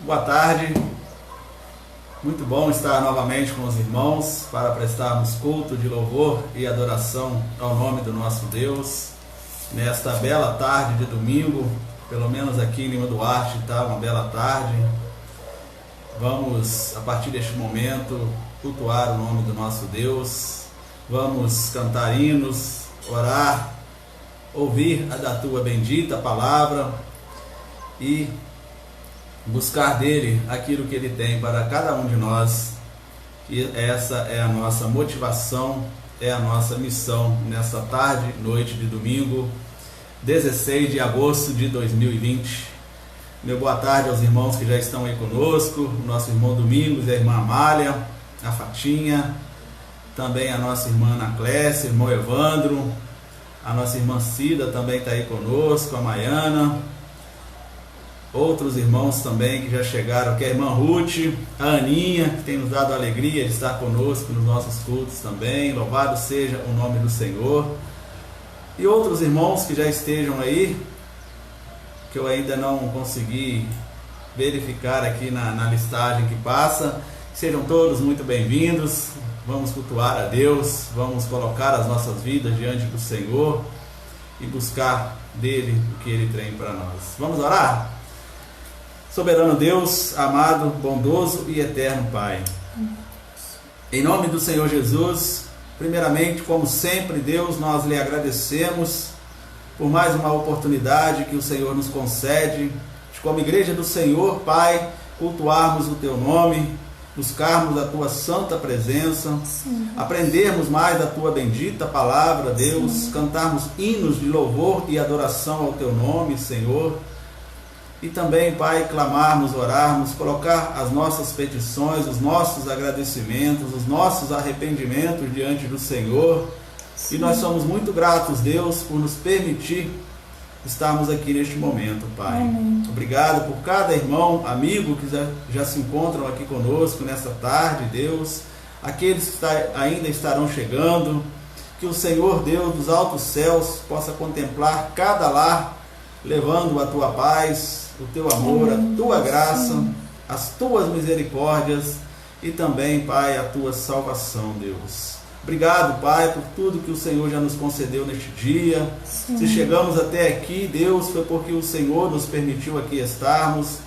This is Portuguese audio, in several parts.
Boa tarde, muito bom estar novamente com os irmãos para prestarmos culto de louvor e adoração ao nome do nosso Deus, nesta bela tarde de domingo, pelo menos aqui em Lima Duarte está uma bela tarde. Vamos, a partir deste momento, cultuar o nome do nosso Deus, vamos cantar hinos, orar, ouvir a da tua bendita palavra e buscar dele aquilo que ele tem para cada um de nós. E essa é a nossa motivação, é a nossa missão nesta tarde, noite de domingo, 16 de agosto de 2020. Meu boa tarde aos irmãos que já estão aí conosco, o nosso irmão Domingos e a irmã Amália, a Fatinha, também a nossa irmã Ana Clécia, irmão Evandro, a nossa irmã Cida também está aí conosco, a Maiana, outros irmãos também que já chegaram aqui, a irmã Ruth, a Aninha, que tem nos dado a alegria de estar conosco nos nossos cultos também, louvado seja o nome do Senhor, e outros irmãos que já estejam aí, que eu ainda não consegui verificar aqui na listagem que passa. Sejam todos muito bem-vindos, vamos cultuar a Deus, vamos colocar as nossas vidas diante do Senhor e buscar dele o que ele tem para nós. Vamos orar? Soberano Deus, amado, bondoso e eterno Pai, em nome do Senhor Jesus, primeiramente, como sempre, Deus, nós lhe agradecemos por mais uma oportunidade que o Senhor nos concede, de como igreja do Senhor, Pai, cultuarmos o teu nome, buscarmos a tua santa presença, sim, aprendermos mais da tua bendita palavra, Deus, sim, cantarmos hinos de louvor e adoração ao teu nome, Senhor, e também, Pai, clamarmos, orarmos, colocar as nossas petições, os nossos agradecimentos, os nossos arrependimentos diante do Senhor. Sim. E nós somos muito gratos, Deus, por nos permitir estarmos aqui neste momento, Pai. Amém. Obrigado por cada irmão, amigo que já se encontram aqui conosco nessa tarde, Deus. Aqueles que ainda estarão chegando, que o Senhor, Deus dos altos céus, possa contemplar cada lar, levando a tua paz, o teu amor, amém, a tua graça, sim, as tuas misericórdias e também, Pai, a tua salvação, Deus. Obrigado, Pai, por tudo que o Senhor já nos concedeu neste dia. Sim. Se chegamos até aqui, Deus, foi porque o Senhor nos permitiu aqui estarmos,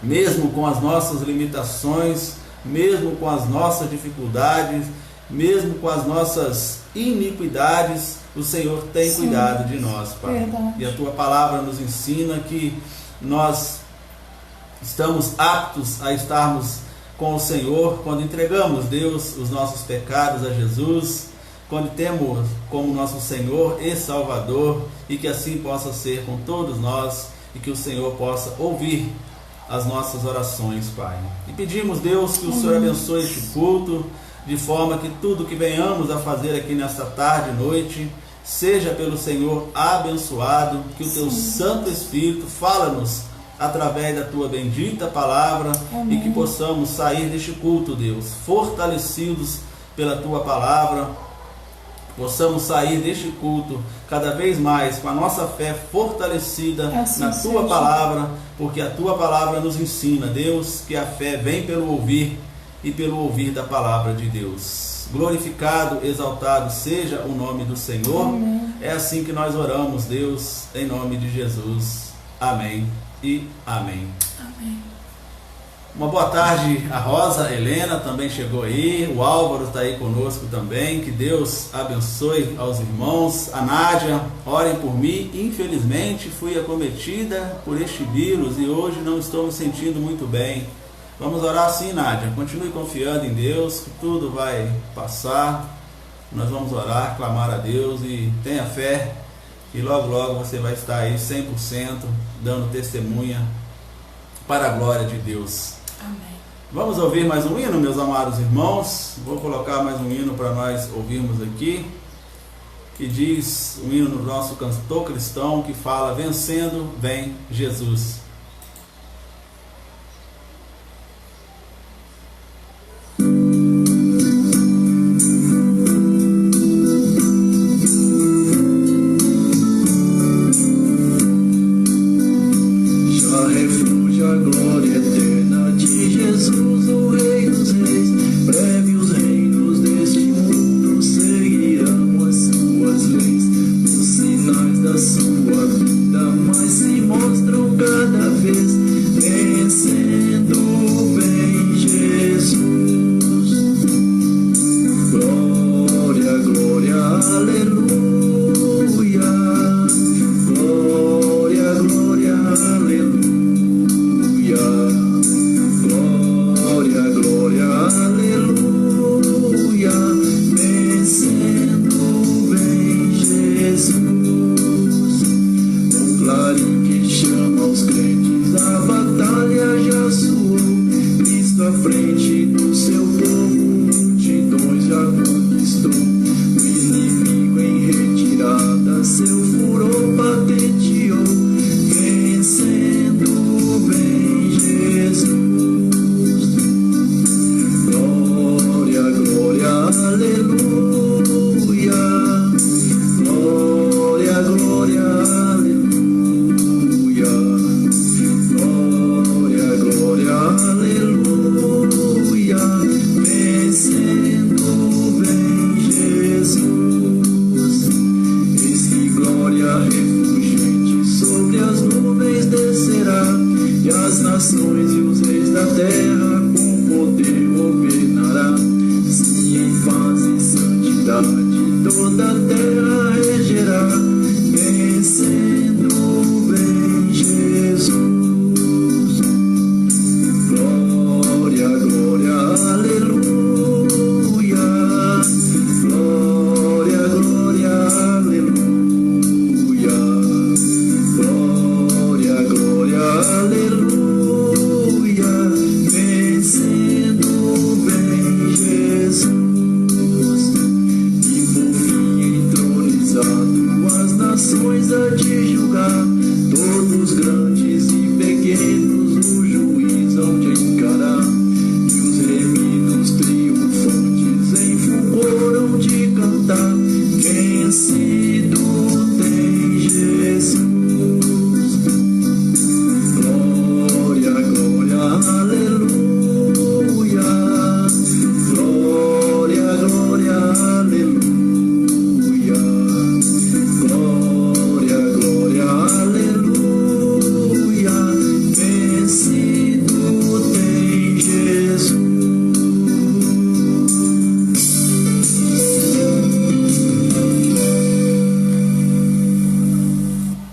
mesmo com as nossas limitações, mesmo com as nossas dificuldades, mesmo com as nossas iniquidades, o Senhor tem, sim, cuidado de nós, Pai. Verdade. E a tua palavra nos ensina que nós estamos aptos a estarmos com o Senhor quando entregamos, Deus, os nossos pecados a Jesus, quando temos como nosso Senhor e Salvador, e que assim possa ser com todos nós, e que o Senhor possa ouvir as nossas orações, Pai. E pedimos, Deus, que o Senhor abençoe este culto, de forma que tudo que venhamos a fazer aqui nesta tarde e noite, seja pelo Senhor abençoado, que o teu, sim, Santo Espírito fala-nos através da tua bendita palavra. Amém. E que possamos sair deste culto, Deus, fortalecidos pela tua palavra, possamos sair deste culto cada vez mais com a nossa fé fortalecida, assim na tua seja. Palavra, porque a tua palavra nos ensina, Deus, que a fé vem pelo ouvir e pelo ouvir da palavra de Deus. Glorificado, exaltado seja o nome do Senhor. Amém. É assim que nós oramos, Deus, em nome de Jesus. Amém e amém. Amém. Uma boa tarde a Rosa, a Helena também chegou aí, o Álvaro está aí conosco também, que Deus abençoe aos irmãos. A Nádia, orem por mim, infelizmente fui acometida por este vírus e hoje não estou me sentindo muito bem. Vamos orar sim, Nádia, continue confiando em Deus, que tudo vai passar. Nós vamos orar, clamar a Deus e tenha fé, e logo logo você vai estar aí 100% dando testemunha para a glória de Deus. Amém. Vamos ouvir mais um hino, meus amados irmãos. Vou colocar mais um hino para nós ouvirmos aqui, que diz, um hino do nosso cantor cristão, que fala: vencendo vem Jesus. Já refúgio a glória Jesus, o Rei dos Reis. Breve os reinos deste mundo seguirão as suas leis. Os sinais da sua vida mais se mostram cada vez, vencendo vem Jesus. Glória, glória, aleluia. Glória, glória, aleluia. Glória, glória, aleluia. Vencendo vem Jesus. O clarim que chama os crentes, a batalha já soou. Cristo à frente do seu povo, multidões já conquistou. O inimigo em retirada, seu furor patenteou. Vencendo vem Jesus. Glória, glória, aleluia. Glória, glória, aleluia. Glória, glória, aleluia. Vencendo vem Jesus. Eis que glória refulgente sobre as nuvens descerá, e as nações e os reis da terra com poder governará. Sim, em paz e santidade toda a terra regerá. Vencendo vem Jesus. Glória, glória, aleluia. Glória, glória, aleluia. Glória, glória, aleluia. Vencendo vem Jesus. E por fim entronizado as nações a te julgar, todos grandes e pequenos o juiz hão de encarar. E os remidos triunfantes em fulgor hão de cantar. Vencido tem Jesus. Glória, glória, aleluia. Glória, glória, aleluia. Glória, glória, aleluia. Vencido tem Jesus.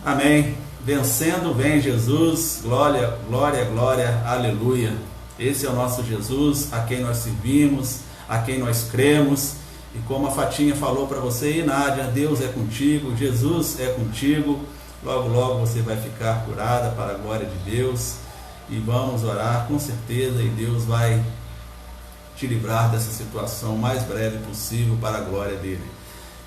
Amém. Vencendo vem Jesus. Glória, glória, glória, aleluia. Esse é o nosso Jesus, a quem nós servimos, a quem nós cremos. E como a Fatinha falou para você, e Nádia, Deus é contigo, Jesus é contigo. Logo, logo você vai ficar curada para a glória de Deus. E vamos orar com certeza, e Deus vai te livrar dessa situação o mais breve possível para a glória dele.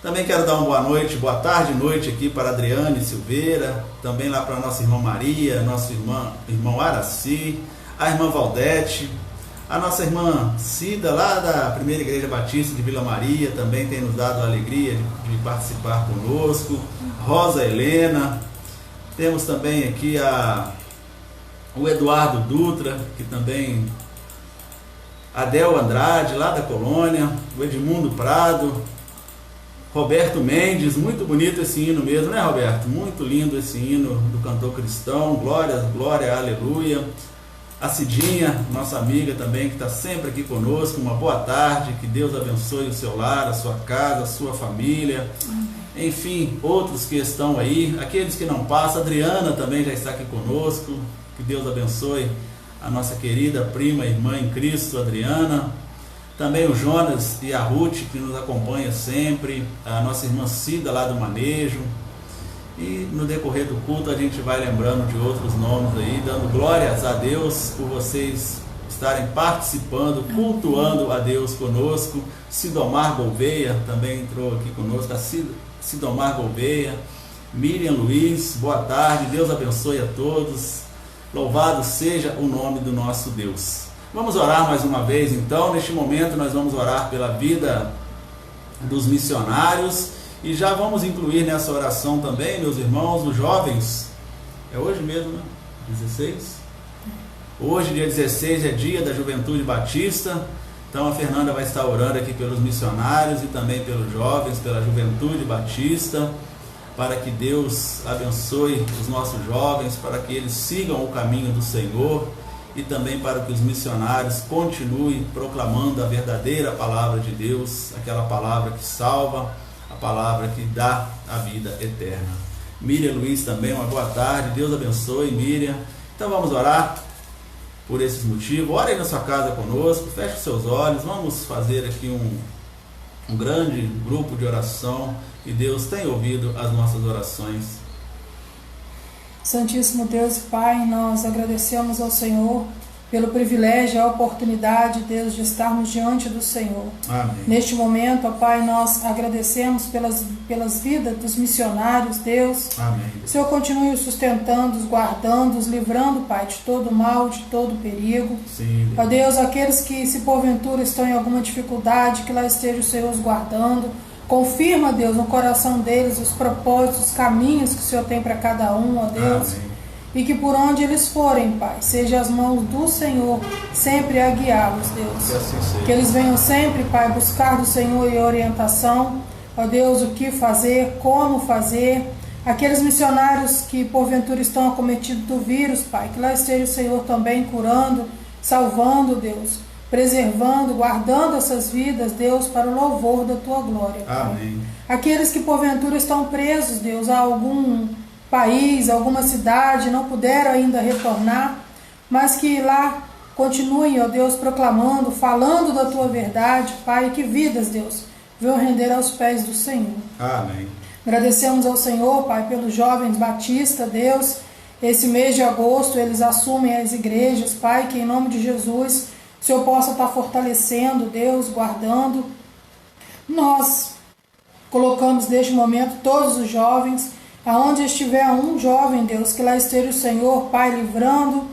Também quero dar uma boa noite, boa tarde e noite aqui para Adriane Silveira, também lá para a nossa irmã Maria, nosso irmão Araci, a irmã Valdete, a nossa irmã Cida, lá da Primeira Igreja Batista de Vila Maria, também tem nos dado a alegria de participar conosco, Rosa Helena, temos também aqui o Eduardo Dutra, que também, a Del Andrade, lá da Colônia, o Edmundo Prado, Roberto Mendes, muito bonito esse hino mesmo, né, Roberto? Muito lindo esse hino do cantor cristão, glória, glória, aleluia. A Cidinha, nossa amiga também, que está sempre aqui conosco, uma boa tarde, que Deus abençoe o seu lar, a sua casa, a sua família, enfim, outros que estão aí, aqueles que não passam, a Adriana também já está aqui conosco, que Deus abençoe a nossa querida prima, irmã em Cristo, Adriana. Também o Jonas e a Ruth, que nos acompanha sempre, a nossa irmã Cida lá do Manejo. E no decorrer do culto a gente vai lembrando de outros nomes aí, dando glórias a Deus por vocês estarem participando, cultuando a Deus conosco. Sidomar Gouveia também entrou aqui conosco, a Sidomar Gouveia, Miriam Luiz, boa tarde, Deus abençoe a todos, louvado seja o nome do nosso Deus. Vamos orar mais uma vez então. Neste momento nós vamos orar pela vida dos missionários e já vamos incluir nessa oração também, meus irmãos, os jovens. É hoje mesmo, né? 16? Hoje, dia 16, é dia da Juventude Batista. Então a Fernanda vai estar orando aqui pelos missionários e também pelos jovens, pela Juventude Batista, para que Deus abençoe os nossos jovens, para que eles sigam o caminho do Senhor e também para que os missionários continuem proclamando a verdadeira palavra de Deus, aquela palavra que salva, a palavra que dá a vida eterna. Miriam Luiz também, uma boa tarde, Deus abençoe, Miriam. Então vamos orar por esses motivos. Ore aí na sua casa conosco, feche os seus olhos, vamos fazer aqui um grande grupo de oração, e Deus tem ouvido as nossas orações. Santíssimo Deus e Pai, nós agradecemos ao Senhor pelo privilégio e a oportunidade, Deus, de estarmos diante do Senhor. Amém. Neste momento, ó Pai, nós agradecemos pelas vidas dos missionários, Deus. Amém. O Senhor continue os sustentando, os guardando, os livrando, Pai, de todo mal, de todo perigo. Sim, Ó Deus, aqueles que se porventura estão em alguma dificuldade, que lá esteja o Senhor os guardando. Confirma, Deus, no coração deles os propósitos, os caminhos que o Senhor tem para cada um, ó Deus. Amém. E que por onde eles forem, Pai, seja as mãos do Senhor sempre a guiá-los, Deus. Que assim seja. Que eles venham sempre, Pai, buscar do Senhor e orientação, ó Deus, o que fazer, como fazer. Aqueles missionários que porventura estão acometidos do vírus, Pai, que lá esteja o Senhor também curando, salvando, Deus, preservando, guardando essas vidas, Deus, para o louvor da Tua glória, Pai. Amém. Aqueles que porventura estão presos, Deus, a algum país, alguma cidade, não puderam ainda retornar, mas que lá continuem, ó Deus, proclamando, falando da Tua verdade, Pai, que vidas, Deus, venham render aos pés do Senhor. Amém. Agradecemos ao Senhor, Pai, pelos jovens batistas, Deus. Esse mês de agosto eles assumem as igrejas, Pai, que em nome de Jesus o Senhor possa estar fortalecendo, Deus, guardando. Nós colocamos neste momento todos os jovens, aonde estiver um jovem, Deus, que lá esteja o Senhor, Pai, livrando.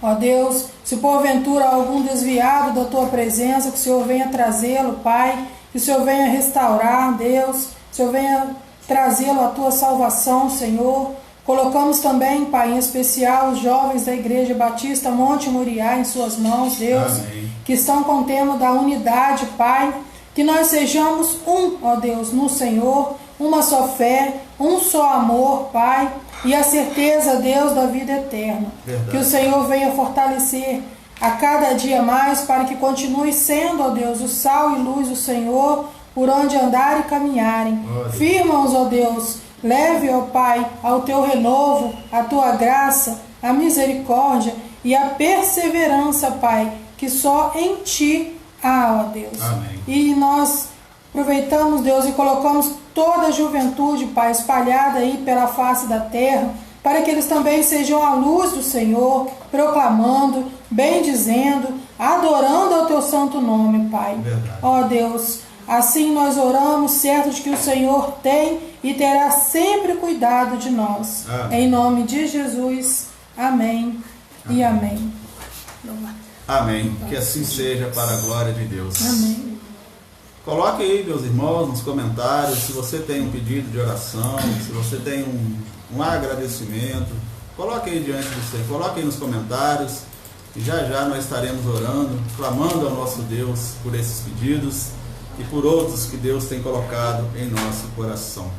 Ó Deus, se porventura algum desviado da Tua presença, que o Senhor venha trazê-lo, Pai, que o Senhor venha restaurar, Deus, que o Senhor venha trazê-lo à Tua salvação, Senhor. Colocamos também, Pai, em especial os jovens da Igreja Batista Monte Moriá em Suas mãos, Deus. Amém. Que estão com o tema da unidade, Pai. Que nós sejamos um, ó Deus, no Senhor, uma só fé, um só amor, Pai, e a certeza, Deus, da vida eterna. Verdade. Que o Senhor venha fortalecer a cada dia mais, para que continue sendo, ó Deus, o sal e luz do Senhor, por onde andar e caminharem. Firma-os, ó Deus, leve, ó Pai, ao Teu renovo, a Tua graça, a misericórdia e a perseverança, Pai, que só em Ti há, ó Deus. Amém. E nós aproveitamos, Deus, e colocamos toda a juventude, Pai, espalhada aí pela face da terra, para que eles também sejam a luz do Senhor, proclamando, bendizendo, adorando ao Teu santo nome, Pai. Verdade. Ó Deus, assim nós oramos, certo de que o Senhor tem e terá sempre cuidado de nós. Amém. Em nome de Jesus, amém e amém. Amém. Que assim seja, para a glória de Deus. Amém. Coloque aí, meus irmãos, nos comentários, se você tem um pedido de oração, se você tem um agradecimento, coloque aí diante do Senhor, coloque aí nos comentários, e já já nós estaremos orando, clamando ao nosso Deus por esses pedidos e por outros que Deus tem colocado em nosso coração.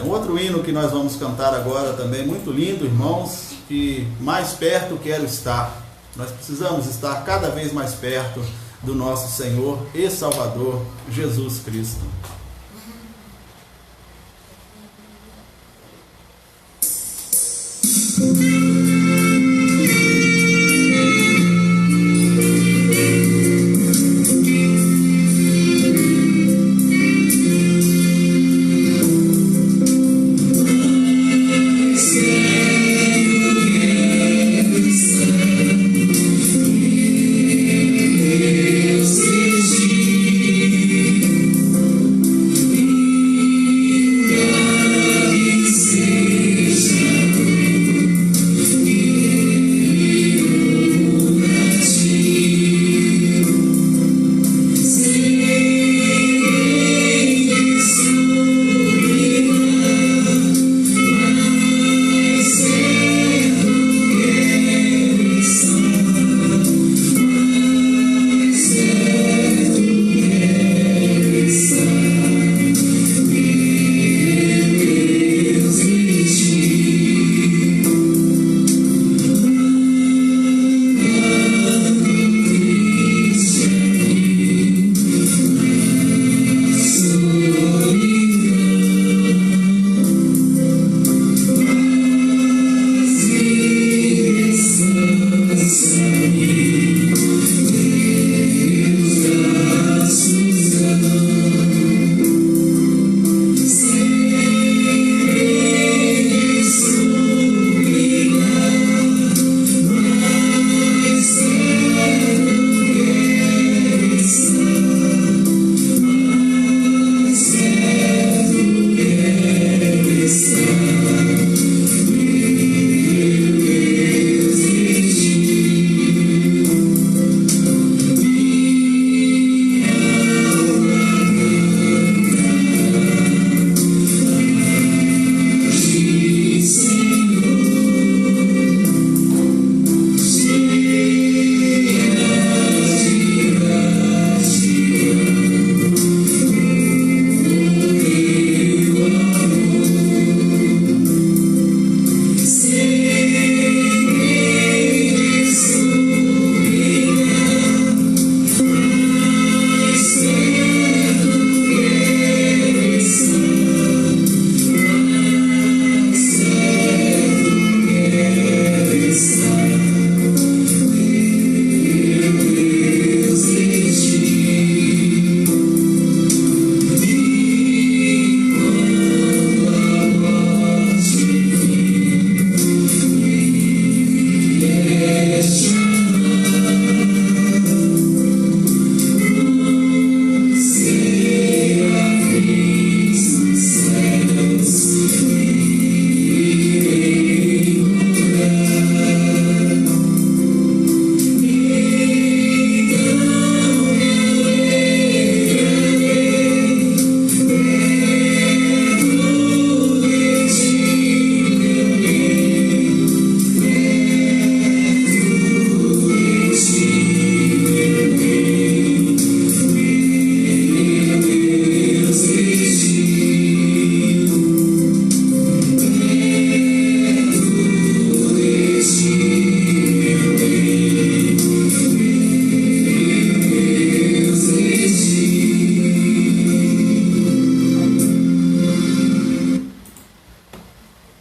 Um outro hino que nós vamos cantar agora também, muito lindo, irmãos, que mais perto quero estar. Nós precisamos estar cada vez mais perto do nosso Senhor e Salvador, Jesus Cristo.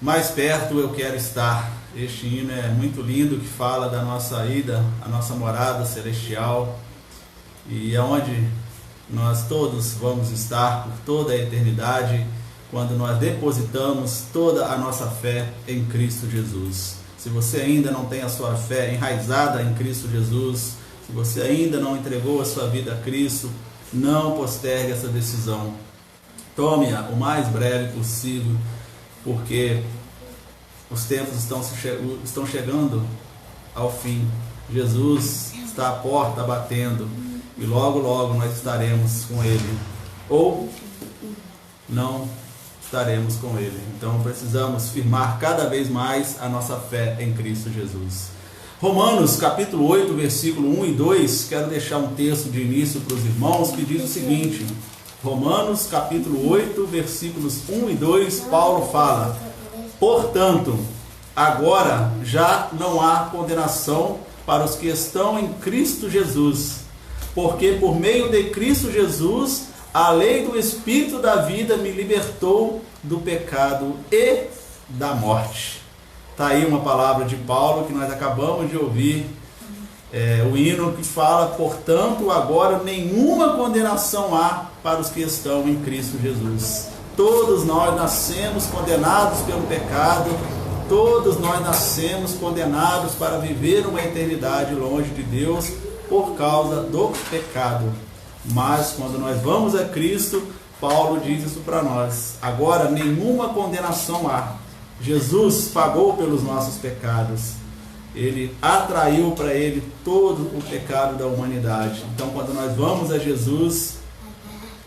Mais perto eu quero estar. Este hino é muito lindo, que fala da nossa ida, a nossa morada celestial, e é onde nós todos vamos estar por toda a eternidade, quando nós depositamos toda a nossa fé em Cristo Jesus. Se você ainda não tem a sua fé enraizada em Cristo Jesus, se você ainda não entregou a sua vida a Cristo, não postergue essa decisão. Tome-a o mais breve possível, porque os tempos estão chegando ao fim. Jesus está à porta batendo, e logo logo nós estaremos com Ele, ou não estaremos com Ele. Então precisamos firmar cada vez mais a nossa fé em Cristo Jesus. Romanos capítulo 8, versículo 1 e 2, quero deixar um texto de início para os irmãos, que diz o seguinte: Romanos capítulo 8, versículos 1 e 2, Paulo fala: portanto, agora já não há condenação para os que estão em Cristo Jesus, porque por meio de Cristo Jesus, a lei do Espírito da vida me libertou do pecado e da morte. Está aí uma palavra de Paulo que nós acabamos de ouvir, o hino que fala: portanto, agora nenhuma condenação há para os que estão em Cristo Jesus. Todos nós nascemos condenados pelo pecado, todos nós nascemos condenados para viver uma eternidade longe de Deus por causa do pecado. Mas quando nós vamos a Cristo, Paulo diz isso para nós: agora nenhuma condenação há. Jesus pagou pelos nossos pecados, Ele atraiu para Ele todo o pecado da humanidade. Então quando nós vamos a Jesus,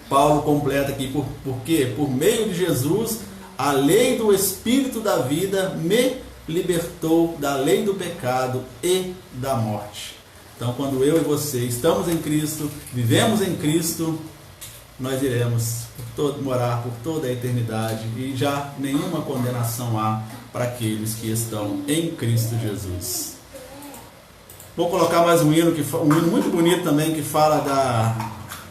Paulo completa aqui: por quê? Por meio de Jesus, a lei do Espírito da vida me libertou da lei do pecado e da morte. Então, quando eu e você estamos em Cristo, vivemos em Cristo, nós iremos morar por toda a eternidade, e já nenhuma condenação há para aqueles que estão em Cristo Jesus. Vou colocar mais um hino, um hino muito bonito também, que fala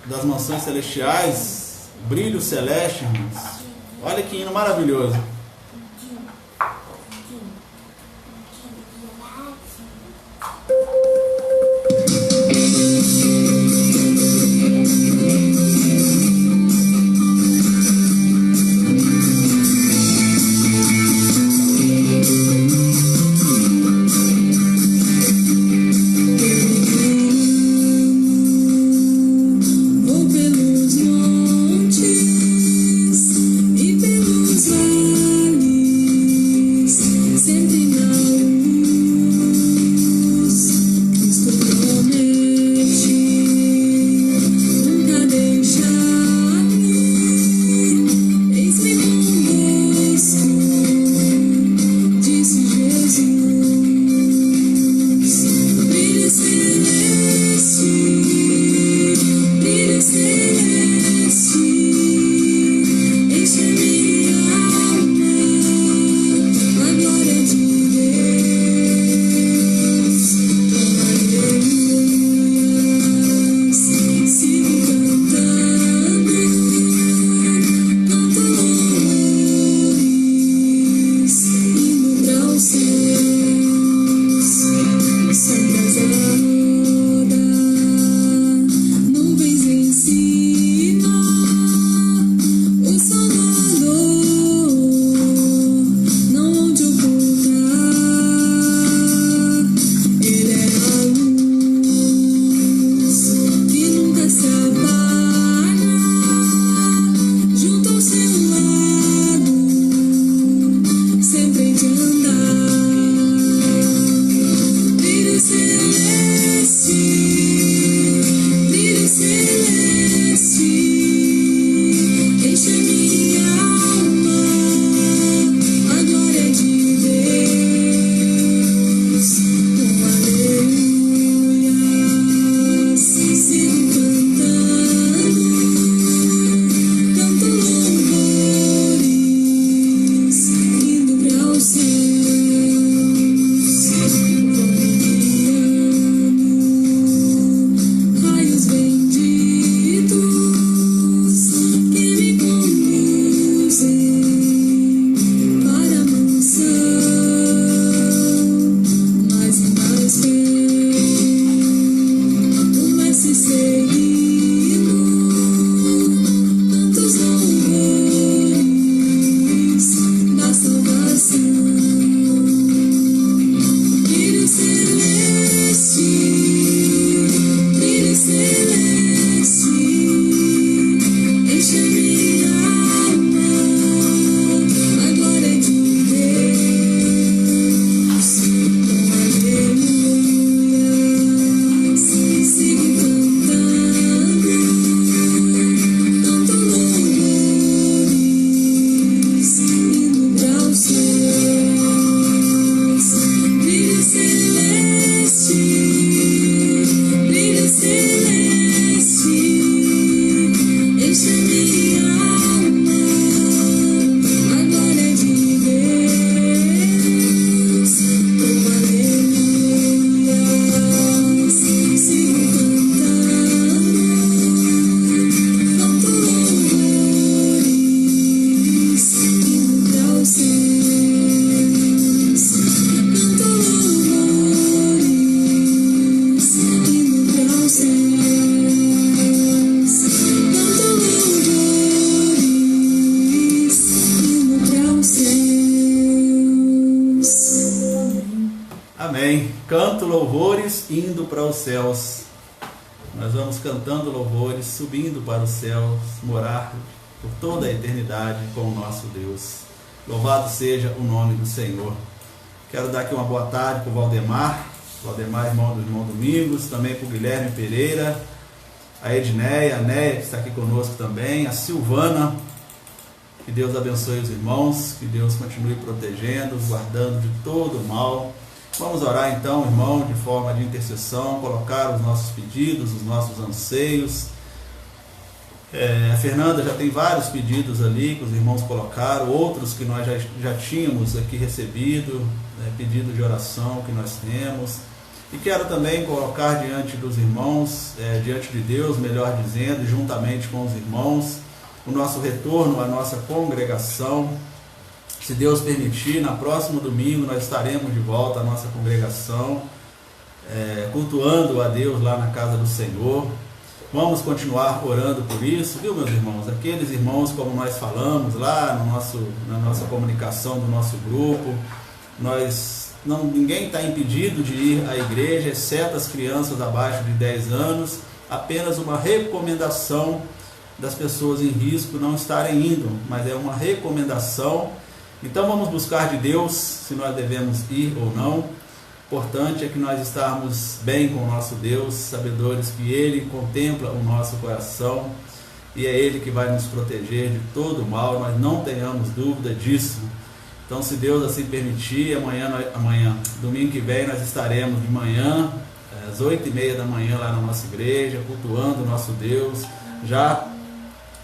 das mansões celestiais, brilho celeste, irmãos. Olha que hino maravilhoso. Vou pelos montes e pelos vales. indo para os céus. Nós vamos cantando louvores, subindo para os céus, morar por toda a eternidade com o nosso Deus. Louvado seja o nome do Senhor. Quero dar aqui uma boa tarde para o Valdemar, irmão do irmão Domingos, também para o Guilherme Pereira, a Edneia, a Neia, que está aqui conosco também, a Silvana. Que Deus abençoe os irmãos, que Deus continue protegendo, guardando de todo o mal. Vamos orar então, irmão, de forma de intercessão, colocar os nossos pedidos, os nossos anseios. A Fernanda já tem vários pedidos ali que os irmãos colocaram, outros que nós já tínhamos aqui recebido, pedido de oração que nós temos. E quero também colocar diante dos irmãos, diante de Deus, melhor dizendo, juntamente com os irmãos, o nosso retorno à nossa congregação. Se Deus permitir, no próximo domingo nós estaremos de volta à nossa congregação, cultuando a Deus lá na casa do Senhor. Vamos continuar orando por isso, viu, meus irmãos? Aqueles irmãos, como nós falamos lá na nossa comunicação do nosso grupo, ninguém está impedido de ir à igreja, exceto as crianças abaixo de 10 anos, apenas uma recomendação das pessoas em risco não estarem indo, mas é uma recomendação. Então vamos buscar de Deus se nós devemos ir ou não. O importante é que nós estarmos bem com o nosso Deus, sabedores que Ele contempla o nosso coração e é Ele que vai nos proteger de todo o mal, nós não tenhamos dúvida disso. Então, se Deus assim permitir, amanhã, domingo que vem, nós estaremos de manhã, às 8h30 da manhã lá na nossa igreja, cultuando o nosso Deus, já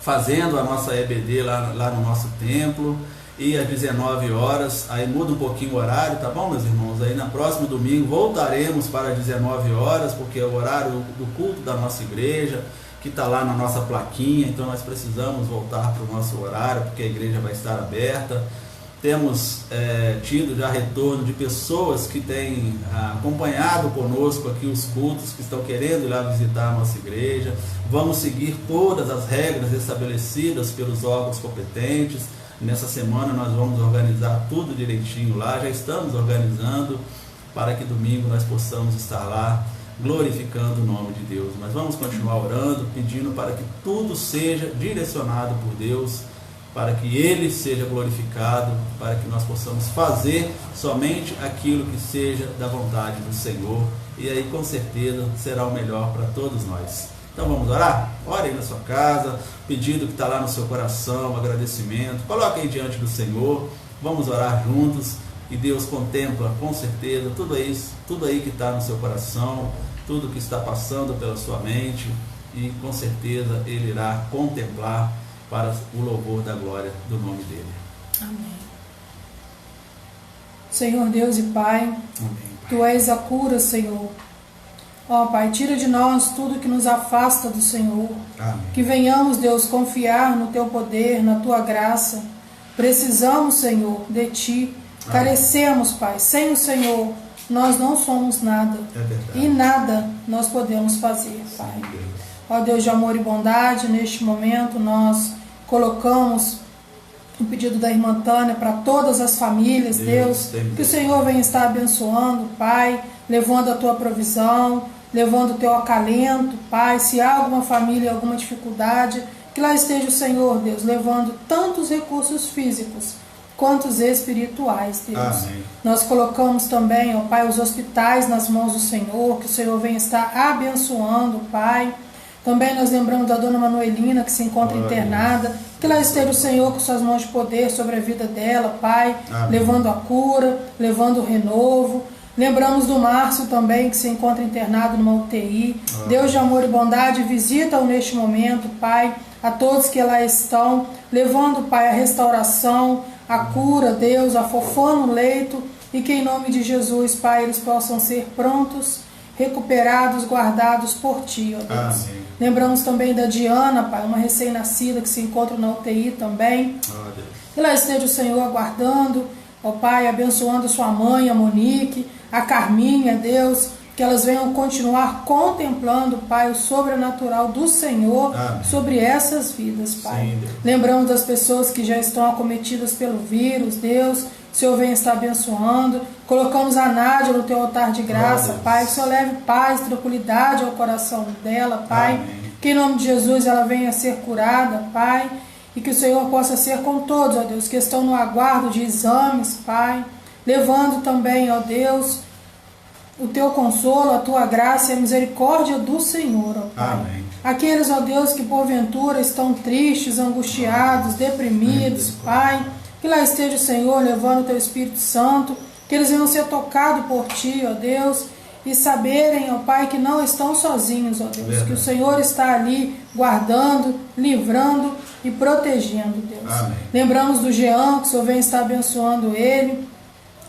fazendo a nossa EBD lá no nosso templo, e às 19 horas, aí muda um pouquinho o horário, tá bom, meus irmãos? Aí no próximo domingo voltaremos para 19 horas, porque é o horário do culto da nossa igreja, que está lá na nossa plaquinha, então nós precisamos voltar para o nosso horário, porque a igreja vai estar aberta. Temos tido já retorno de pessoas que têm acompanhado conosco aqui os cultos, que estão querendo ir lá visitar a nossa igreja. Vamos seguir todas as regras estabelecidas pelos órgãos competentes. Nessa semana nós vamos organizar tudo direitinho lá, já estamos organizando para que domingo nós possamos estar lá glorificando o nome de Deus. Mas vamos continuar orando, pedindo para que tudo seja direcionado por Deus, para que Ele seja glorificado, para que nós possamos fazer somente aquilo que seja da vontade do Senhor, e aí com certeza será o melhor para todos nós. Então vamos orar? Ore aí na sua casa, pedido que está lá no seu coração, agradecimento, coloque aí diante do Senhor, vamos orar juntos, e Deus contempla com certeza tudo aí que está no seu coração, tudo que está passando pela sua mente, e com certeza Ele irá contemplar para o louvor da glória do nome dEle. Amém. Senhor Deus e Pai, Amém, Pai. Tu és a cura, Senhor. Ó Pai, tira de nós tudo que nos afasta do Senhor. Amém. Que venhamos, Deus, confiar no Teu poder, na Tua graça. Precisamos, Senhor, de Ti. Amém. Carecemos, Pai. Sem o Senhor, nós não somos nada. É verdade. E nada nós podemos fazer, Pai. Sim, Deus. Ó Deus de amor e bondade, neste momento nós colocamos o pedido da irmã Tânia para todas as famílias, Deus, que o Senhor venha estar abençoando, Pai, levando a Tua provisão, levando o Teu acalento, Pai, se há alguma família, alguma dificuldade, que lá esteja o Senhor, Deus, levando tantos recursos físicos quanto os espirituais, Deus. Amém. Nós colocamos também, ó Pai, os hospitais nas mãos do Senhor, que o Senhor venha estar abençoando, Pai. Também nós lembramos da dona Manuelina, que se encontra internada, que lá esteja o Senhor com suas mãos de poder sobre a vida dela, Pai, Amém. levando a cura, levando o renovo. Lembramos do Márcio também, que se encontra internado numa UTI. Amém. Deus de amor e bondade, visita-o neste momento, Pai, a todos que lá estão, levando, Pai, a restauração, a cura, Deus, afofando o leito, e que em nome de Jesus, Pai, eles possam ser prontos, recuperados, guardados por Ti, ó Deus. Amém. Lembramos também da Diana, Pai, uma recém-nascida que se encontra na UTI também. Ó Deus. E lá esteja o Senhor aguardando, ó Pai, abençoando sua mãe, a Monique, a Carminha, Deus, que elas venham continuar contemplando, Pai, o sobrenatural do Senhor. Amém. Sobre essas vidas, Pai. Sim, Deus. Lembramos das pessoas que já estão acometidas pelo vírus, Deus, o Senhor venha estar abençoando. Colocamos a Nádia no teu altar de graça, Pai, que o Senhor leve paz, tranquilidade ao coração dela, Pai. Amém. Que em nome de Jesus ela venha a ser curada, Pai, e que o Senhor possa ser com todos, ó Deus, que estão no aguardo de exames, Pai, levando também, ó Deus, o teu consolo, a tua graça e a misericórdia do Senhor, ó Pai. Amém. Aqueles, ó Deus, que porventura estão tristes, angustiados, deprimidos, Pai, que lá esteja o Senhor levando o teu Espírito Santo, que eles venham ser tocados por ti, ó Deus, e saberem, ó Pai, que não estão sozinhos, ó Deus, que o Senhor está ali guardando, livrando e protegendo, Deus. Amém. Lembramos do Jean, que o Senhor vem estar abençoando ele,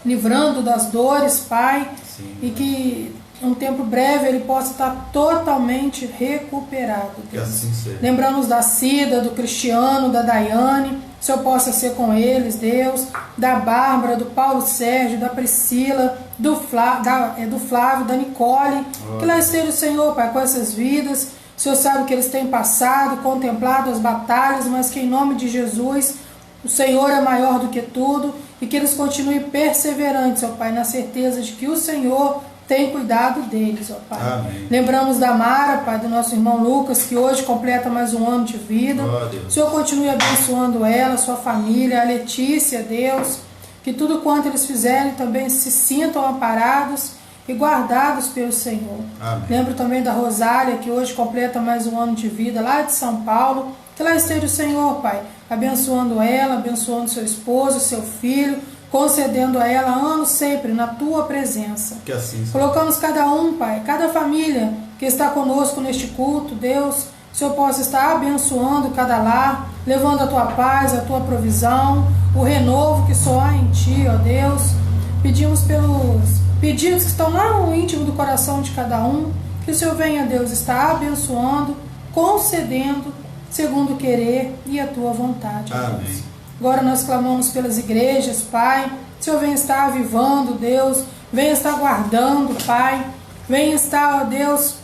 livrando das dores, Pai, Sim. e que em um tempo breve ele possa estar totalmente recuperado, Que Deus. assim seja. Lembramos da Cida, do Cristiano, da Daiane, que o Senhor possa ser com eles, Deus, da Bárbara, do Paulo Sérgio, da Priscila, do Flávio, da Nicole, que lá esteja o Senhor, Pai, com essas vidas. O Senhor sabe que eles têm passado, contemplado as batalhas, mas que em nome de Jesus o Senhor é maior do que tudo e que eles continuem perseverantes, ó Pai, na certeza de que o Senhor tem cuidado deles, ó Pai. Amém. Lembramos da Mara, Pai, do nosso irmão Lucas, que hoje completa mais um ano de vida. Deus. O Senhor continue abençoando ela, sua família, a Letícia, Deus, que tudo quanto eles fizerem também se sintam amparados e guardados pelo Senhor. Amém. Lembro também da Rosália, que hoje completa mais um ano de vida, lá de São Paulo. Que lá esteja o Senhor, Pai, abençoando ela, abençoando seu esposo, seu filho, concedendo a ela anos sempre na tua presença. Que assim seja. Colocamos cada um, Pai, cada família que está conosco neste culto, Deus, o Senhor possa estar abençoando cada lar, levando a tua paz, a tua provisão, o renovo que só há em ti, ó Deus. Pedimos pelos pedidos que estão lá no íntimo do coração de cada um, que o Senhor venha, Deus, estar abençoando, concedendo, segundo o querer e a tua vontade, Deus. Amém. Agora nós clamamos pelas igrejas, Pai. O Senhor venha estar avivando, Deus. Venha estar guardando, Pai. Venha estar, ó Deus,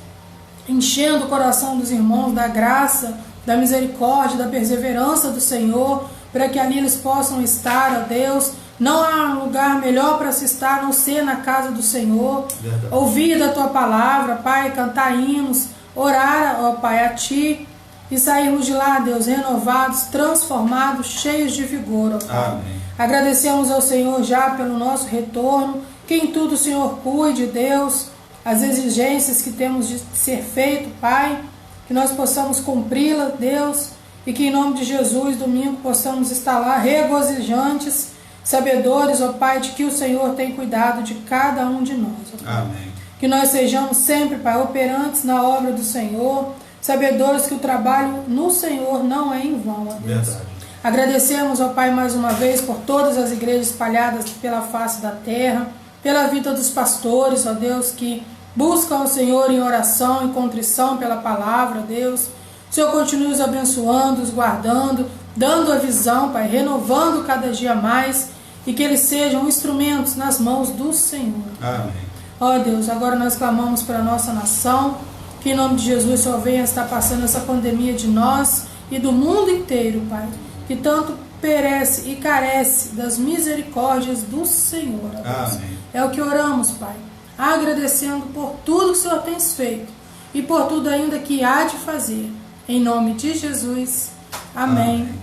enchendo o coração dos irmãos da graça, da misericórdia, da perseverança do Senhor, para que ali eles possam estar, ó Deus. Não há lugar melhor para se estar, a não ser na casa do Senhor. Verdade. Ouvir da tua palavra, Pai, cantar hinos, orar, ó Pai, a Ti. E sairmos de lá, Deus, renovados, transformados, cheios de vigor, ó Pai. Amém. Agradecemos ao Senhor já pelo nosso retorno, que em tudo o Senhor cuide, Deus, as exigências que temos de ser feito, Pai, que nós possamos cumpri-la, Deus, e que em nome de Jesus, domingo, possamos estar lá regozijantes, sabedores, ó Pai, de que o Senhor tem cuidado de cada um de nós, ó Pai. Amém. Que nós sejamos sempre, Pai, operantes na obra do Senhor, sabedores que o trabalho no Senhor não é em vão, ó Deus. Verdade. Agradecemos, ó Pai, mais uma vez por todas as igrejas espalhadas pela face da terra, pela vida dos pastores, ó Deus, que buscam o Senhor em oração e contrição pela palavra, Deus. O Senhor continue os abençoando, os guardando, dando a visão, Pai, renovando cada dia mais e que eles sejam instrumentos nas mãos do Senhor. Amém. Ó Deus, agora nós clamamos para a nossa nação, que em nome de Jesus o Senhor venha estar passando essa pandemia de nós e do mundo inteiro, Pai, que tanto perece e carece das misericórdias do Senhor, ó Deus. Amém. É o que oramos, Pai, agradecendo por tudo que o Senhor tem feito e por tudo ainda que há de fazer. Em nome de Jesus, amém, Amém.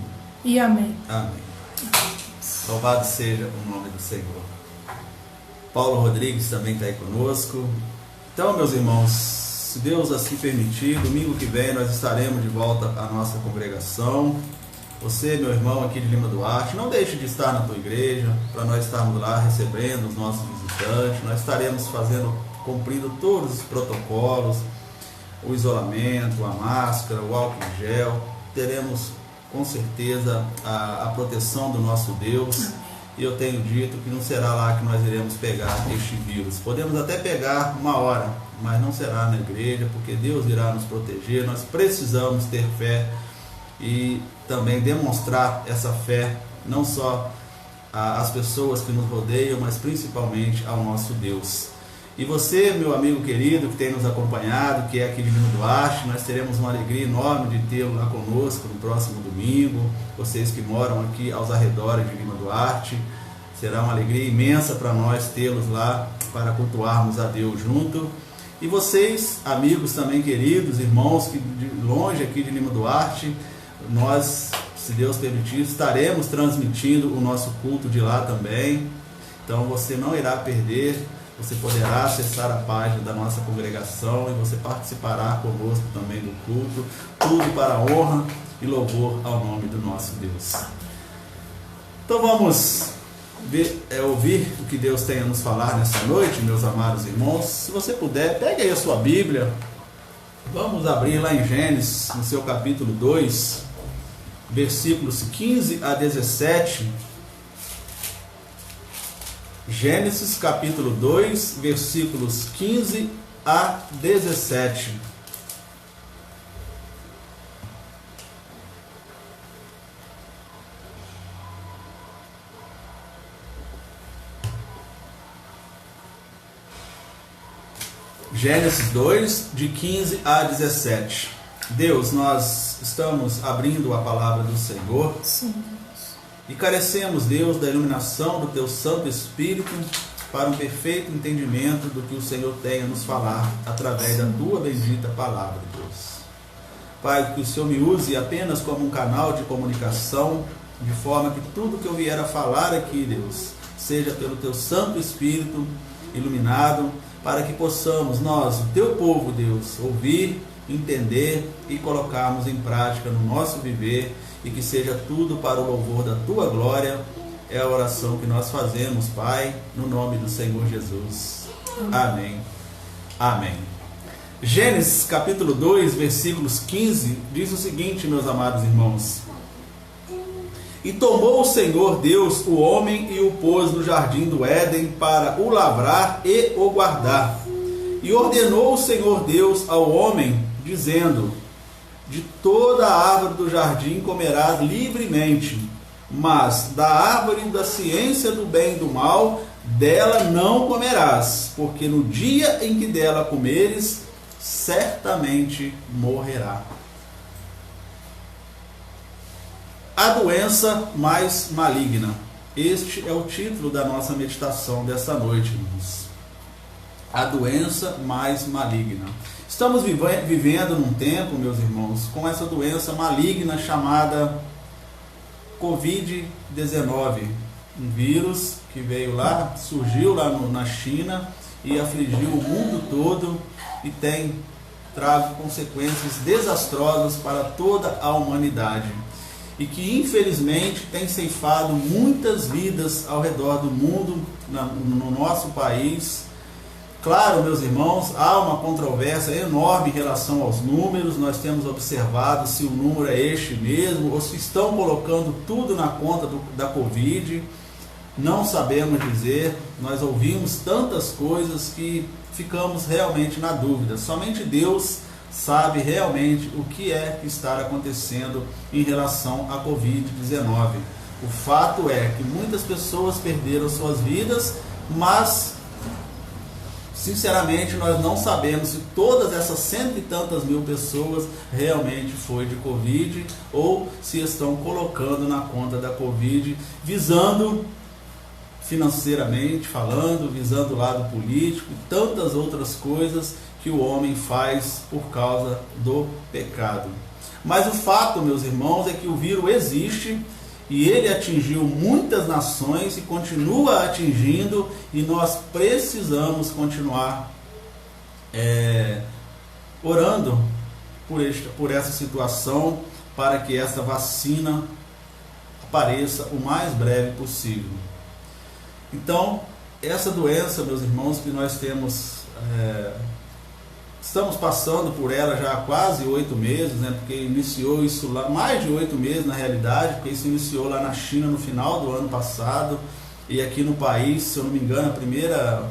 E amém. Amém. Louvado seja o nome do Senhor. Paulo Rodrigues também está aí conosco. Então, meus irmãos, se Deus assim permitir, domingo que vem nós estaremos de volta à nossa congregação. Você, meu irmão aqui de Lima Duarte, não deixe de estar na tua igreja, para nós estarmos lá recebendo os nossos visitantes. Nós estaremos cumprindo todos os protocolos, o isolamento, a máscara, o álcool em gel. Teremos com certeza a proteção do nosso Deus. E eu tenho dito que não será lá que nós iremos pegar este vírus. Podemos até pegar uma hora, mas não será na igreja, porque Deus irá nos proteger. Nós precisamos ter fé e também demonstrar essa fé, não só às pessoas que nos rodeiam, mas principalmente ao nosso Deus. E você, meu amigo querido, que tem nos acompanhado, que é aqui de Lima Duarte, nós teremos uma alegria enorme de tê-lo lá conosco no próximo domingo. Vocês que moram aqui aos arredores de Lima Duarte, Será uma alegria imensa para nós tê-los lá para cultuarmos a Deus junto. E vocês, amigos também queridos, irmãos que de longe aqui de Lima Duarte, nós, se Deus permitir, estaremos transmitindo o nosso culto de lá também. Então você não irá perder, você poderá acessar a página da nossa congregação e você participará conosco também do culto, tudo para a honra e louvor ao nome do nosso Deus. Então vamos ouvir o que Deus tem a nos falar nessa noite, meus amados irmãos. Se você puder, pegue aí a sua Bíblia, vamos abrir lá em Gênesis, no seu capítulo 2, versículos 15 a 17. Gênesis capítulo 2, versículos 15 a 17. Gênesis 2, de 15 a 17. Deus, nós estamos abrindo a palavra do Senhor. Sim. E carecemos, Deus, da iluminação do Teu Santo Espírito para um perfeito entendimento do que o Senhor tem a nos falar através da Tua bendita palavra, Deus. Pai, que o Senhor me use apenas como um canal de comunicação, de forma que tudo que eu vier a falar aqui, Deus, seja pelo Teu Santo Espírito iluminado, para que possamos nós, o Teu povo, Deus, ouvir, entender e colocarmos em prática no nosso viver, e que seja tudo para o louvor da Tua glória. É a oração que nós fazemos, Pai, no nome do Senhor Jesus. Amém. Amém. Gênesis capítulo 2, versículos 15, diz o seguinte, meus amados irmãos: E tomou o Senhor Deus o homem e o pôs no jardim do Éden para o lavrar e o guardar. E ordenou o Senhor Deus ao homem, dizendo: De toda a árvore do jardim comerás livremente, mas da árvore da ciência do bem e do mal, dela não comerás, porque no dia em que dela comeres, certamente morrerá. A doença mais maligna. Este é o título da nossa meditação dessa noite, irmãos. A doença mais maligna. Estamos vivendo num tempo, meus irmãos, com essa doença maligna chamada Covid-19. Um vírus que veio lá, surgiu lá na China e afligiu o mundo todo e tem trago consequências desastrosas para toda a humanidade. E que infelizmente tem ceifado muitas vidas ao redor do mundo, no nosso país. Claro, meus irmãos, há uma controvérsia enorme em relação aos números. Nós temos observado se o número é este mesmo ou se estão colocando tudo na conta da Covid. Não sabemos dizer. Nós ouvimos tantas coisas que ficamos realmente na dúvida. Somente Deus sabe realmente o que é que está acontecendo em relação à Covid-19. O fato é que muitas pessoas perderam suas vidas, mas sinceramente nós não sabemos se todas essas 100 e tantas mil pessoas realmente foi de Covid ou se estão colocando na conta da Covid, visando financeiramente falando, visando o lado político e tantas outras coisas que o homem faz por causa do pecado. Mas o fato, meus irmãos, é que o vírus existe e ele atingiu muitas nações e continua atingindo, e nós precisamos continuar orando por essa situação, para que essa vacina apareça o mais breve possível. Então, essa doença, meus irmãos, que nós temos, estamos passando por ela já há quase 8 meses, né? Porque iniciou isso lá, mais de 8 meses na realidade, porque isso iniciou lá na China no final do ano passado, e aqui no país, se eu não me engano, o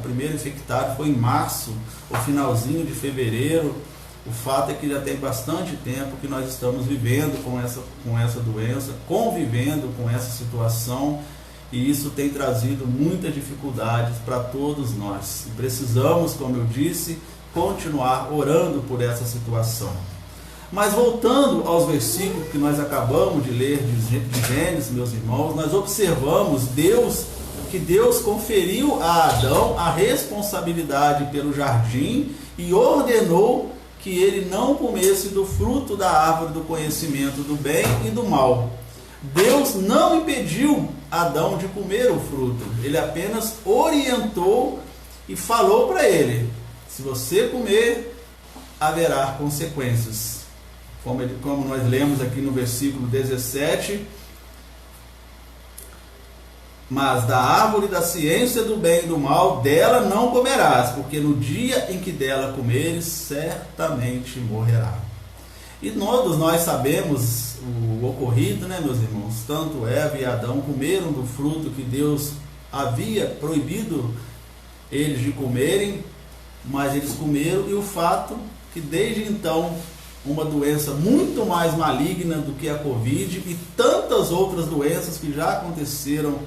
primeiro infectado foi em março, o finalzinho de fevereiro. O fato é que já tem bastante tempo que nós estamos vivendo com essa doença, convivendo com essa situação, e isso tem trazido muitas dificuldades para todos nós. E precisamos, como eu disse, continuar orando por essa situação. Mas voltando aos versículos que nós acabamos de ler de Gênesis, meus irmãos, nós observamos Deus que Deus conferiu a Adão a responsabilidade pelo jardim e ordenou que ele não comesse do fruto da árvore do conhecimento do bem e do mal. Deus não impediu Adão de comer o fruto, ele apenas orientou e falou para ele: se você comer, haverá consequências. Como nós lemos aqui no versículo 17, mas da árvore da ciência do bem e do mal, dela não comerás, porque no dia em que dela comeres, certamente morrerá. E todos nós sabemos o ocorrido, né, meus irmãos? Tanto Eva e Adão comeram do fruto que Deus havia proibido eles de comerem, mas eles comeram, e o fato que desde então uma doença muito mais maligna do que a Covid e tantas outras doenças que já aconteceram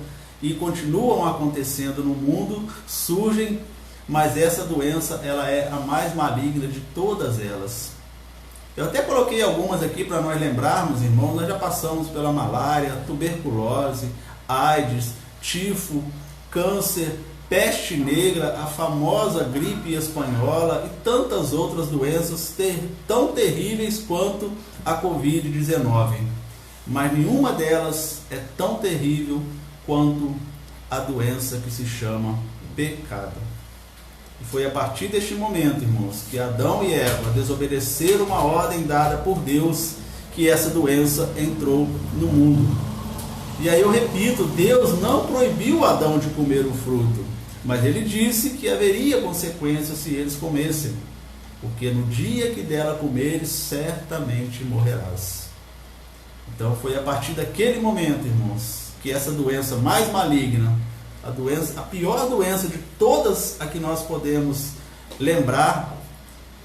e continuam acontecendo no mundo surgem, mas essa doença ela é a mais maligna de todas elas. Eu até coloquei algumas aqui para nós lembrarmos, irmãos. Nós já passamos pela malária, tuberculose, AIDS, tifo, câncer, peste negra, a famosa gripe espanhola e tantas outras doenças tão terríveis quanto a Covid-19. Mas nenhuma delas é tão terrível quanto a doença que se chama pecado. E foi a partir deste momento, irmãos, que Adão e Eva desobedeceram uma ordem dada por Deus, que essa doença entrou no mundo. E aí eu repito, Deus não proibiu Adão de comer o fruto, mas ele disse que haveria consequências se eles comessem, porque no dia que dela comeres, certamente morrerás. Então foi a partir daquele momento, irmãos, que essa doença mais maligna, a pior doença de todas a que nós podemos lembrar,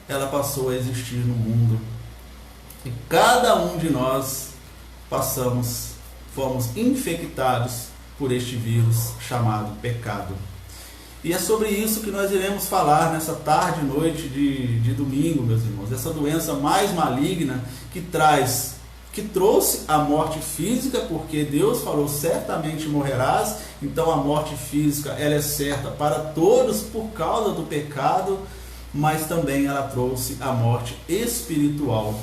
ela passou a existir no mundo. E cada um de nós fomos infectados por este vírus chamado pecado. E é sobre isso que nós iremos falar nessa tarde e noite de domingo, meus irmãos. Essa doença mais maligna que trouxe a morte física, porque Deus falou: certamente morrerás. Então a morte física ela é certa para todos por causa do pecado, mas também ela trouxe a morte espiritual.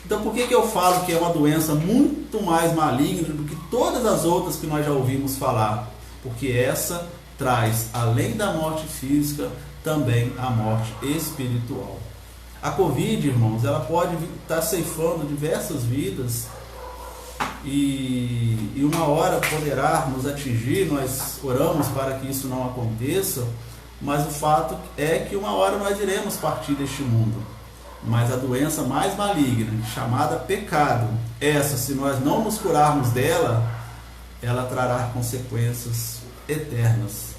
Então por que eu falo que é uma doença muito mais maligna do que todas as outras que nós já ouvimos falar? Porque essa traz, além da morte física, também a morte espiritual. A Covid, irmãos, ela pode estar ceifando diversas vidas e uma hora poderá nos atingir. Nós oramos para que isso não aconteça, mas o fato é que uma hora nós iremos partir deste mundo. Mas a doença mais maligna, chamada pecado, essa, se nós não nos curarmos dela, ela trará consequências eternas.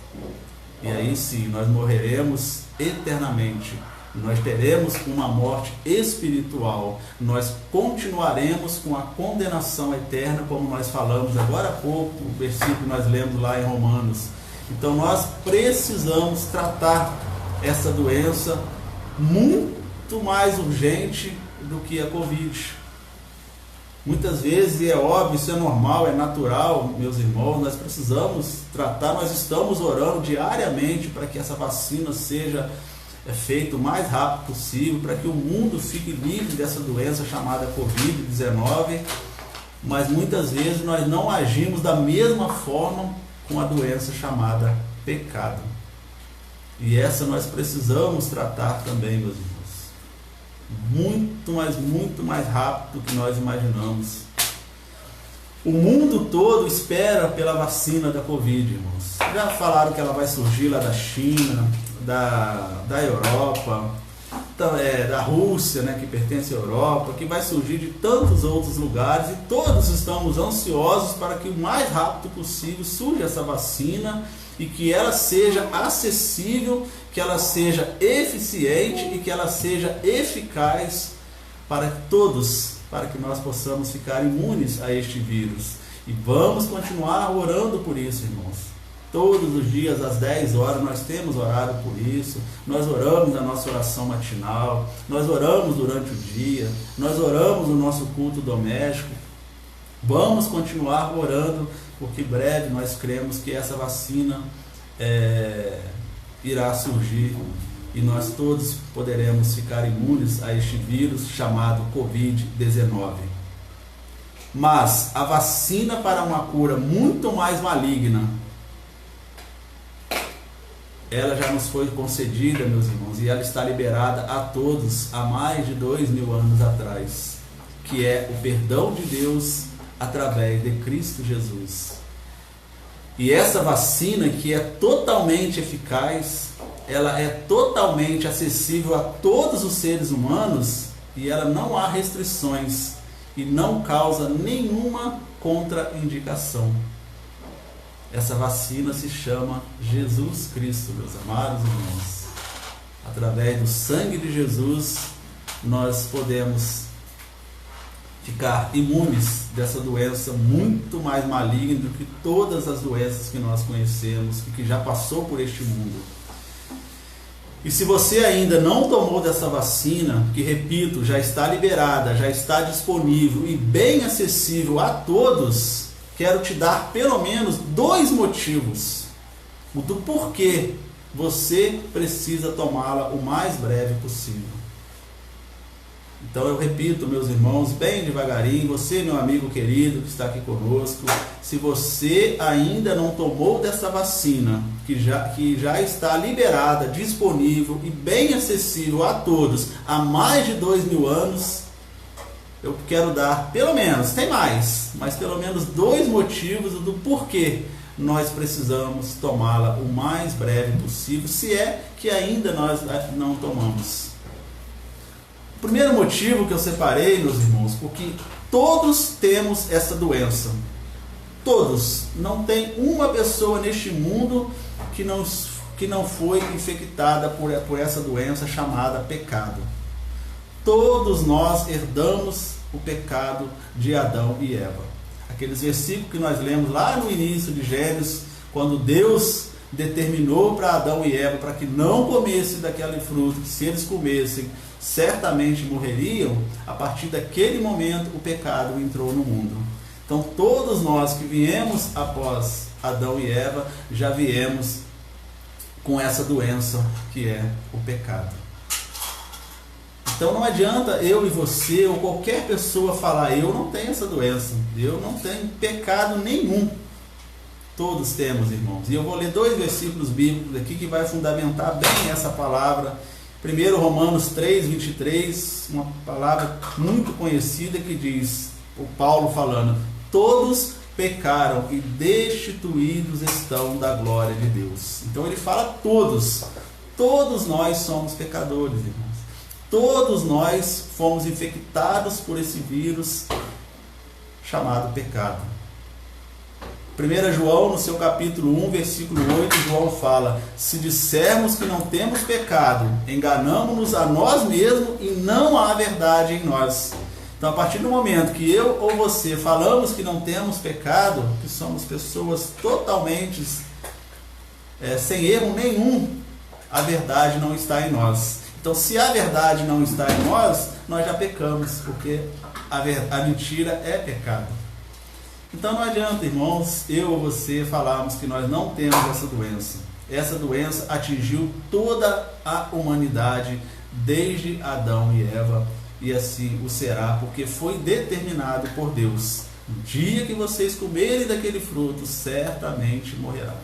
E aí sim, nós morreremos eternamente. Nós teremos uma morte espiritual, nós continuaremos com a condenação eterna, como nós falamos agora há pouco, o versículo que nós lemos lá em Romanos. Então nós precisamos tratar essa doença muito mais urgente do que a Covid. Muitas vezes, e é óbvio, isso é normal, é natural, meus irmãos, nós precisamos tratar, nós estamos orando diariamente para que essa vacina seja feito o mais rápido possível, para que o mundo fique livre dessa doença chamada Covid-19, mas muitas vezes nós não agimos da mesma forma com a doença chamada pecado. E essa nós precisamos tratar também, meus irmãos, muito mais rápido do que nós imaginamos. O mundo todo espera pela vacina da Covid, irmãos. Já falaram que ela vai surgir lá da China, da Europa, da Rússia, né, que pertence à Europa, que vai surgir de tantos outros lugares, e todos estamos ansiosos para que o mais rápido possível surja essa vacina e que ela seja acessível, que ela seja eficiente e que ela seja eficaz para todos, para que nós possamos ficar imunes a este vírus. E vamos continuar orando por isso, irmãos. Todos os dias, às 10 horas, nós temos orado por isso. Nós oramos a nossa oração matinal, nós oramos durante o dia, nós oramos no nosso culto doméstico. Vamos continuar orando, porque breve nós cremos que essa vacina irá surgir e nós todos poderemos ficar imunes a este vírus chamado Covid-19. Mas a vacina para uma cura muito mais maligna, ela já nos foi concedida, meus irmãos, e ela está liberada a todos há mais de 2000 anos atrás, que é o perdão de Deus através de Cristo Jesus. E essa vacina, que é totalmente eficaz, ela é totalmente acessível a todos os seres humanos e ela não há restrições e não causa nenhuma contraindicação. Essa vacina se chama Jesus Cristo, meus amados irmãos. Através do sangue de Jesus, nós podemos ficar imunes dessa doença muito mais maligna do que todas as doenças que nós conhecemos e que já passou por este mundo. E se você ainda não tomou dessa vacina, que repito, já está liberada, já está disponível e bem acessível a todos, quero te dar pelo menos 2 motivos do porquê você precisa tomá-la o mais breve possível. Então eu repito, meus irmãos, bem devagarinho, você, meu amigo querido que está aqui conosco, se você ainda não tomou dessa vacina, que já está liberada, disponível e bem acessível a todos há mais de 2000 anos, eu quero dar pelo menos, tem mais, mas pelo menos 2 motivos do porquê nós precisamos tomá-la o mais breve possível, se é que ainda nós não tomamos. O primeiro motivo que eu separei, meus irmãos, porque todos temos essa doença. Todos. Não tem uma pessoa neste mundo que não foi infectada por essa doença chamada pecado. Todos nós herdamos o pecado de Adão e Eva. Aqueles versículos que nós lemos lá no início de Gênesis, quando Deus determinou para Adão e Eva para que não comessem daquele fruto, que se eles comessem, certamente morreriam. A partir daquele momento o pecado entrou no mundo. Então todos nós que viemos após Adão e Eva já viemos com essa doença que é o pecado. Então não adianta eu e você ou qualquer pessoa falar: eu não tenho essa doença, eu não tenho pecado nenhum. Todos temos, irmãos. E eu vou ler 2 versículos bíblicos aqui que vai fundamentar bem essa palavra. Primeiro, Romanos 3:23, uma palavra muito conhecida que diz, o Paulo falando: todos pecaram e destituídos estão da glória de Deus. Então ele fala todos nós somos pecadores, irmãos. Todos nós fomos infectados por esse vírus chamado pecado. 1 João, no seu capítulo 1, versículo 8, João fala: se dissermos que não temos pecado, enganamos-nos a nós mesmos e não há verdade em nós. Então, a partir do momento que eu ou você falamos que não temos pecado, que somos pessoas totalmente sem erro nenhum, a verdade não está em nós. Então, se a verdade não está em nós, nós já pecamos, porque a mentira é pecado. Então não adianta, irmãos, eu ou você falarmos que nós não temos essa doença. Essa doença atingiu toda a humanidade, desde Adão e Eva, e assim o será, porque foi determinado por Deus: no dia que vocês comerem daquele fruto, certamente morrerão.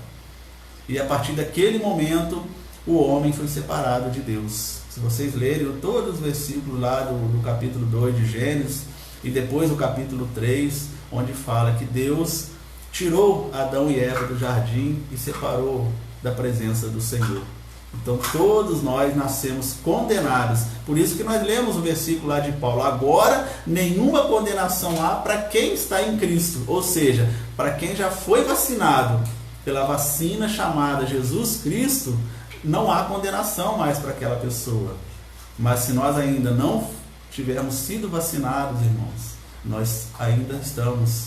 E a partir daquele momento, o homem foi separado de Deus. Se vocês lerem todos os versículos lá do capítulo 2 de Gênesis, e depois o capítulo 3, onde fala que Deus tirou Adão e Eva do jardim e separou da presença do Senhor. Então todos nós nascemos condenados. Por isso que nós lemos o versículo lá de Paulo: agora nenhuma condenação há para quem está em Cristo. Ou seja, para quem já foi vacinado pela vacina chamada Jesus Cristo, não há condenação mais para aquela pessoa. Mas se nós ainda não tivermos sido vacinados, irmãos, nós ainda estamos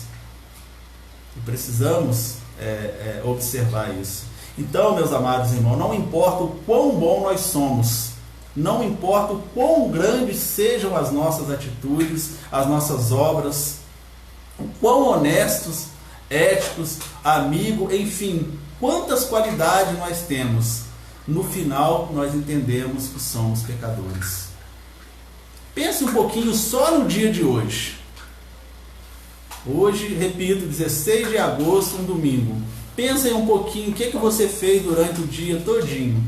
e precisamos observar isso. Então, meus amados irmãos, não importa o quão bom nós somos, não importa o quão grandes sejam as nossas atitudes, as nossas obras, quão honestos, éticos, amigo, enfim, quantas qualidades nós temos. No final, nós entendemos que somos pecadores. Pense um pouquinho só no dia de hoje. Hoje, repito, 16 de agosto, um domingo. Pensa aí um pouquinho o que você fez durante o dia todinho.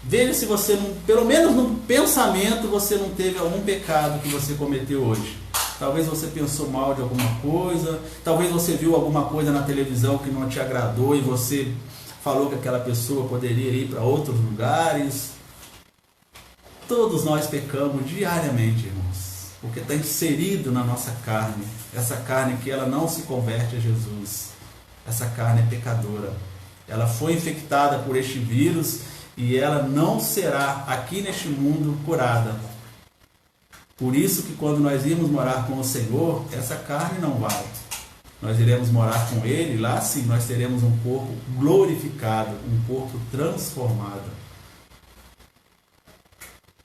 Veja se você, pelo menos no pensamento, você não teve algum pecado que você cometeu hoje. Talvez você pensou mal de alguma coisa, talvez você viu alguma coisa na televisão que não te agradou e você falou que aquela pessoa poderia ir para outros lugares. Todos nós pecamos diariamente, irmãos, porque está inserido na nossa carne, essa carne que ela não se converte a Jesus. Essa carne é pecadora, ela foi infectada por este vírus e ela não será aqui neste mundo curada. Por isso que quando nós irmos morar com o Senhor, essa carne não vai. Nós iremos morar com Ele, lá sim nós teremos um corpo glorificado, um corpo transformado.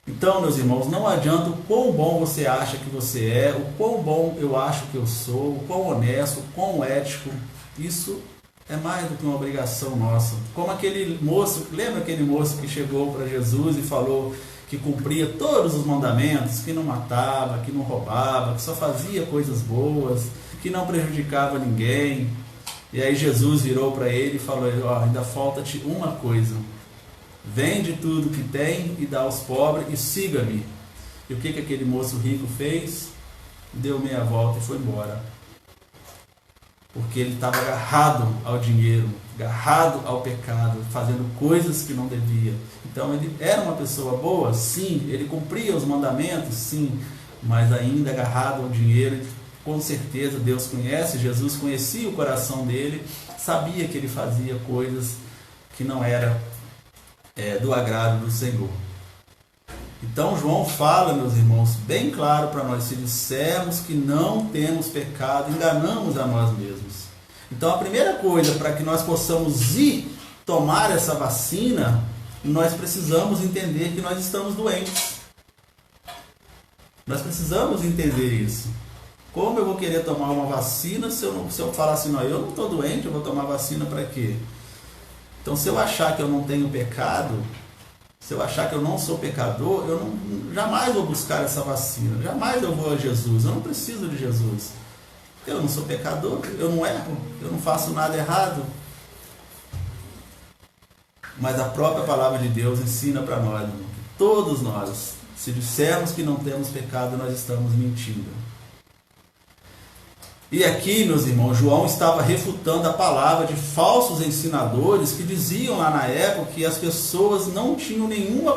Então, meus irmãos, não adianta o quão bom você acha que você é, o quão bom eu acho que eu sou, o quão honesto, o quão ético. Isso é mais do que uma obrigação nossa. Como aquele moço, lembra aquele moço que chegou para Jesus e falou que cumpria todos os mandamentos, que não matava, que não roubava, que só fazia coisas boas, que não prejudicava ninguém. E aí Jesus virou para ele e falou, ainda falta-te uma coisa. Vende tudo que tem e dá aos pobres e siga-me. E o que aquele moço rico fez? Deu meia volta e foi embora. Porque ele estava agarrado ao dinheiro, agarrado ao pecado, fazendo coisas que não devia. Então ele era uma pessoa boa? Sim. Ele cumpria os mandamentos? Sim. Mas ainda agarrado ao dinheiro. Com certeza Deus conhece, Jesus conhecia o coração dele, sabia que ele fazia coisas que não eram do agrado do Senhor. Então João fala, meus irmãos, bem claro para nós: se dissermos que não temos pecado, enganamos a nós mesmos. Então a primeira coisa para que nós possamos ir tomar essa vacina, nós precisamos entender que nós estamos doentes. Nós precisamos entender isso. Como eu vou querer tomar uma vacina se eu falar assim, não, eu não estou doente, eu vou tomar vacina para quê? Então, se eu achar que eu não tenho pecado, se eu achar que eu não sou pecador, jamais vou buscar essa vacina, jamais eu vou a Jesus, eu não preciso de Jesus. Eu não sou pecador, eu não erro, eu não faço nada errado. Mas a própria palavra de Deus ensina para nós, que todos nós, se dissermos que não temos pecado, nós estamos mentindo. E aqui, meus irmãos, João estava refutando a palavra de falsos ensinadores que diziam lá na época que as pessoas não tinham nenhuma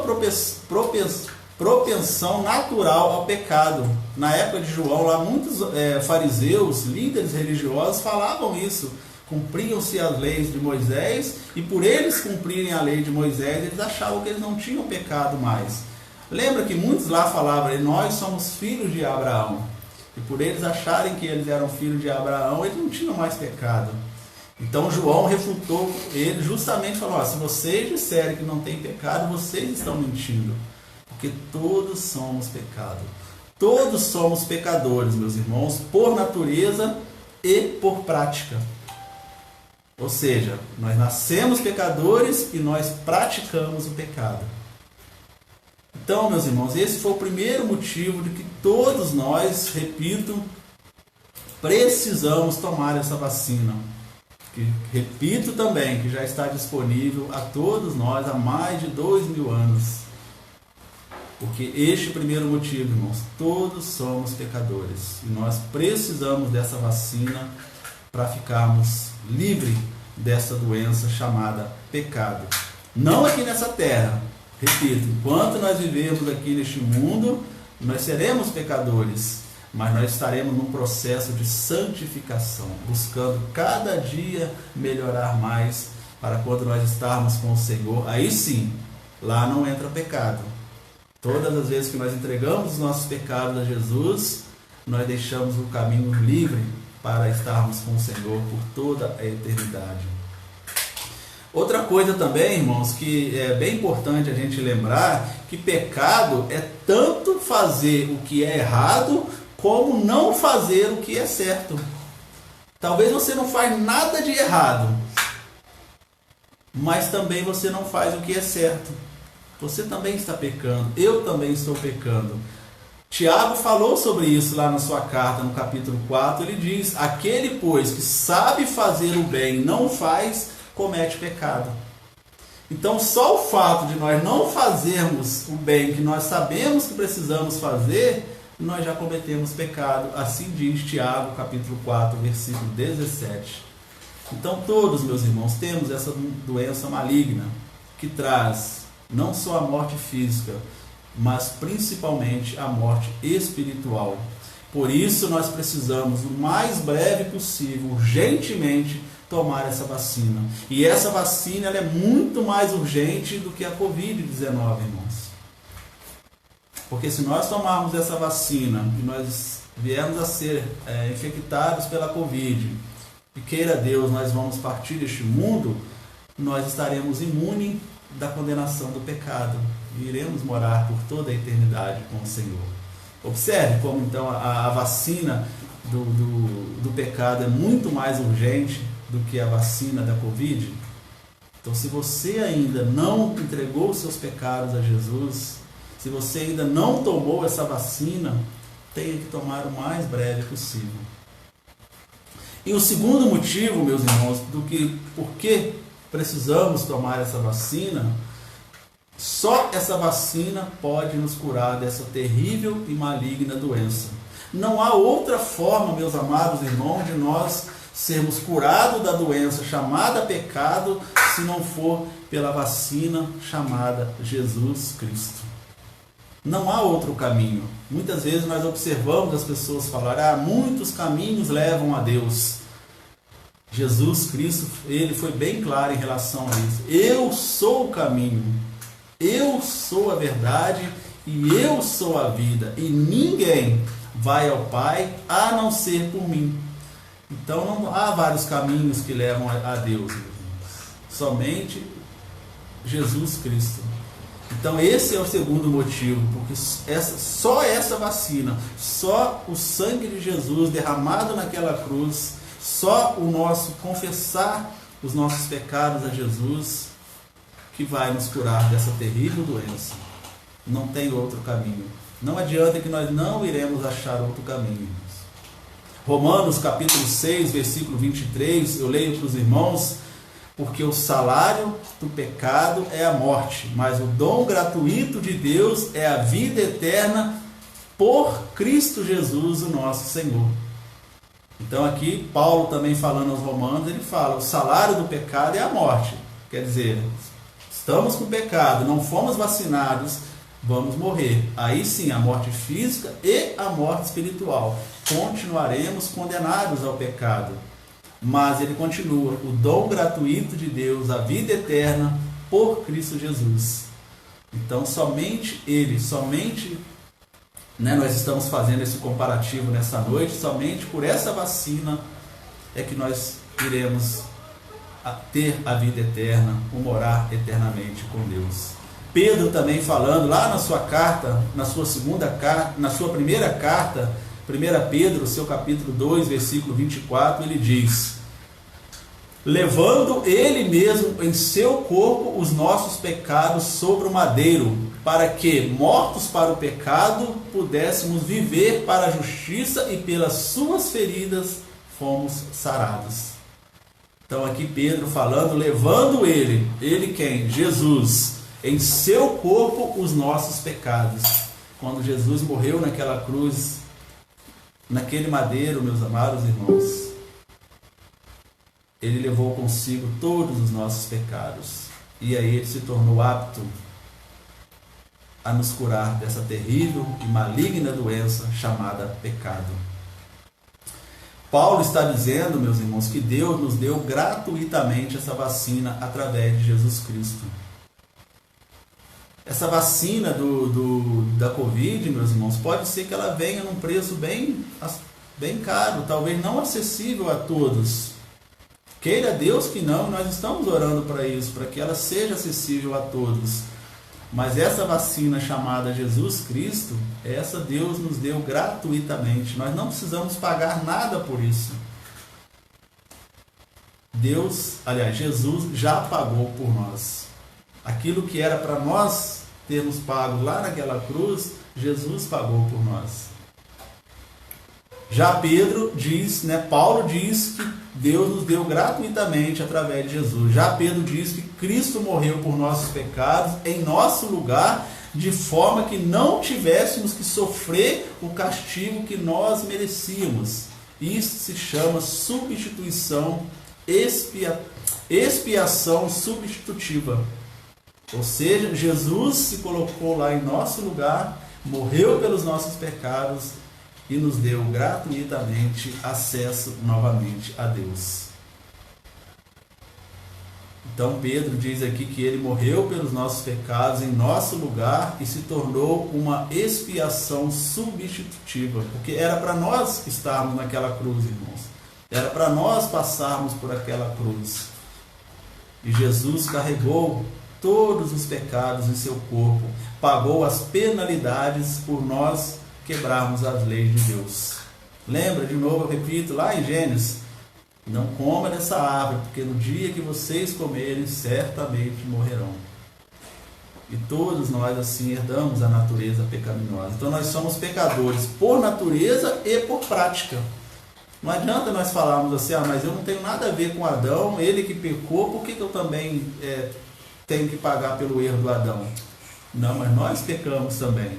propensão natural ao pecado. Na época de João, lá muitos fariseus, líderes religiosos, falavam isso. Cumpriam-se as leis de Moisés e por eles cumprirem a lei de Moisés, eles achavam que eles não tinham pecado mais. Lembra que muitos lá falavam, nós somos filhos de Abraão. E por eles acharem que eles eram filhos de Abraão, eles não tinham mais pecado. Então João refutou ele, justamente falou, se vocês disserem que não tem pecado, vocês estão mentindo. Porque todos somos pecados. Todos somos pecadores, meus irmãos, por natureza e por prática. Ou seja, nós nascemos pecadores e nós praticamos o pecado. Então, meus irmãos, esse foi o primeiro motivo de que todos nós, repito, precisamos tomar essa vacina. Que, repito também, que já está disponível a todos nós há mais de 2000 anos. Porque este primeiro motivo, irmãos, todos somos pecadores. E nós precisamos dessa vacina para ficarmos livres dessa doença chamada pecado. Não aqui nessa terra. Repito, enquanto nós vivemos aqui neste mundo, nós seremos pecadores, mas nós estaremos num processo de santificação, buscando cada dia melhorar mais, para quando nós estarmos com o Senhor, aí sim, lá não entra pecado. Todas as vezes que nós entregamos os nossos pecados a Jesus, nós deixamos o caminho livre para estarmos com o Senhor por toda a eternidade. Outra coisa também, irmãos, que é bem importante a gente lembrar, que pecado é tanto fazer o que é errado, como não fazer o que é certo. Talvez você não faz nada de errado, mas também você não faz o que é certo. Você também está pecando, eu também estou pecando. Tiago falou sobre isso lá na sua carta, no capítulo 4, ele diz: aquele, pois, que sabe fazer o bem e não faz, comete pecado. Então, só o fato de nós não fazermos o bem que nós sabemos que precisamos fazer, nós já cometemos pecado. Assim diz Tiago, capítulo 4, versículo 17. Então, todos, meus irmãos, temos essa doença maligna que traz não só a morte física, mas principalmente a morte espiritual. Por isso, nós precisamos, o mais breve possível, urgentemente, tomar essa vacina. E essa vacina ela é muito mais urgente do que a Covid-19, irmãos. Porque se nós tomarmos essa vacina e nós viermos a ser infectados pela Covid, e queira Deus, nós vamos partir deste mundo, nós estaremos imunes da condenação do pecado e iremos morar por toda a eternidade com o Senhor. Observe como então a vacina do pecado é muito mais urgente do que a vacina da Covid. Então, se você ainda não entregou os seus pecados a Jesus, se você ainda não tomou essa vacina, tenha que tomar o mais breve possível. E o segundo motivo, meus irmãos, por que precisamos tomar essa vacina, só essa vacina pode nos curar dessa terrível e maligna doença. Não há outra forma, meus amados irmãos, de nós sermos curados da doença chamada pecado, se não for pela vacina chamada Jesus Cristo. Não há outro caminho. Muitas vezes nós observamos as pessoas falar: muitos caminhos levam a Deus. Jesus Cristo, ele foi bem claro em relação a isso. Eu sou o caminho, eu sou a verdade e eu sou a vida. E ninguém vai ao Pai a não ser por mim. Então não há vários caminhos que levam a Deus. Somente Jesus Cristo. Então esse é o segundo motivo, porque só essa vacina, só o sangue de Jesus derramado naquela cruz, só o nosso confessar os nossos pecados a Jesus, que vai nos curar dessa terrível doença. Não tem outro caminho. Não adianta que nós não iremos achar outro caminho. Romanos capítulo 6, versículo 23, eu leio para os irmãos: porque o salário do pecado é a morte, mas o dom gratuito de Deus é a vida eterna por Cristo Jesus, o nosso Senhor. Então aqui, Paulo também falando aos romanos, ele fala: o salário do pecado é a morte. Quer dizer, estamos com pecado, não fomos vacinados, vamos morrer. Aí sim, a morte física e a morte espiritual. Continuaremos condenados ao pecado. Mas ele continua: o dom gratuito de Deus, a vida eterna por Cristo Jesus. Então somente ele, nós estamos fazendo esse comparativo nessa noite, somente por essa vacina é que nós iremos ter a vida eterna, ou morar eternamente com Deus. Pedro também falando lá na sua carta, na sua primeira carta, 1 Pedro, seu capítulo 2, versículo 24, ele diz: levando ele mesmo em seu corpo os nossos pecados sobre o madeiro, para que, mortos para o pecado, pudéssemos viver para a justiça, e pelas suas feridas fomos sarados. Então aqui Pedro falando, levando ele quem? Jesus, em seu corpo os nossos pecados. Quando Jesus morreu naquela cruz, naquele madeiro, meus amados irmãos, ele levou consigo todos os nossos pecados. E aí ele se tornou apto a nos curar dessa terrível e maligna doença chamada pecado. Paulo está dizendo, meus irmãos, que Deus nos deu gratuitamente essa vacina através de Jesus Cristo. Essa vacina da Covid, meus irmãos, pode ser que ela venha num preço bem caro, talvez não acessível a todos. Queira Deus que não, nós estamos orando para isso, para que ela seja acessível a todos. Mas essa vacina chamada Jesus Cristo, essa Deus nos deu gratuitamente. Nós não precisamos pagar nada por isso. Jesus já pagou por nós. Aquilo que era para nós termos pago lá naquela cruz, Jesus pagou por nós. Já Pedro diz, Paulo diz que Deus nos deu gratuitamente através de Jesus. Já Pedro diz que Cristo morreu por nossos pecados em nosso lugar, de forma que não tivéssemos que sofrer o castigo que nós merecíamos. Isso se chama substituição, expiação substitutiva. Ou seja, Jesus se colocou lá em nosso lugar, morreu pelos nossos pecados e nos deu gratuitamente acesso novamente a Deus. Então Pedro diz aqui que ele morreu pelos nossos pecados em nosso lugar e se tornou uma expiação substitutiva, porque era para nós estarmos naquela cruz, irmãos. Era para nós passarmos por aquela cruz. E Jesus carregou todos os pecados em seu corpo, pagou as penalidades por nós quebrarmos as leis de Deus. Lembra, de novo eu repito, lá em Gênesis: não coma dessa árvore, porque no dia que vocês comerem, certamente morrerão. E todos nós assim herdamos a natureza pecaminosa. Então nós somos pecadores por natureza e por prática. Não adianta nós falarmos assim: mas eu não tenho nada a ver com Adão, ele que pecou, por que eu também tenho que pagar pelo erro do Adão? Não, mas nós pecamos também.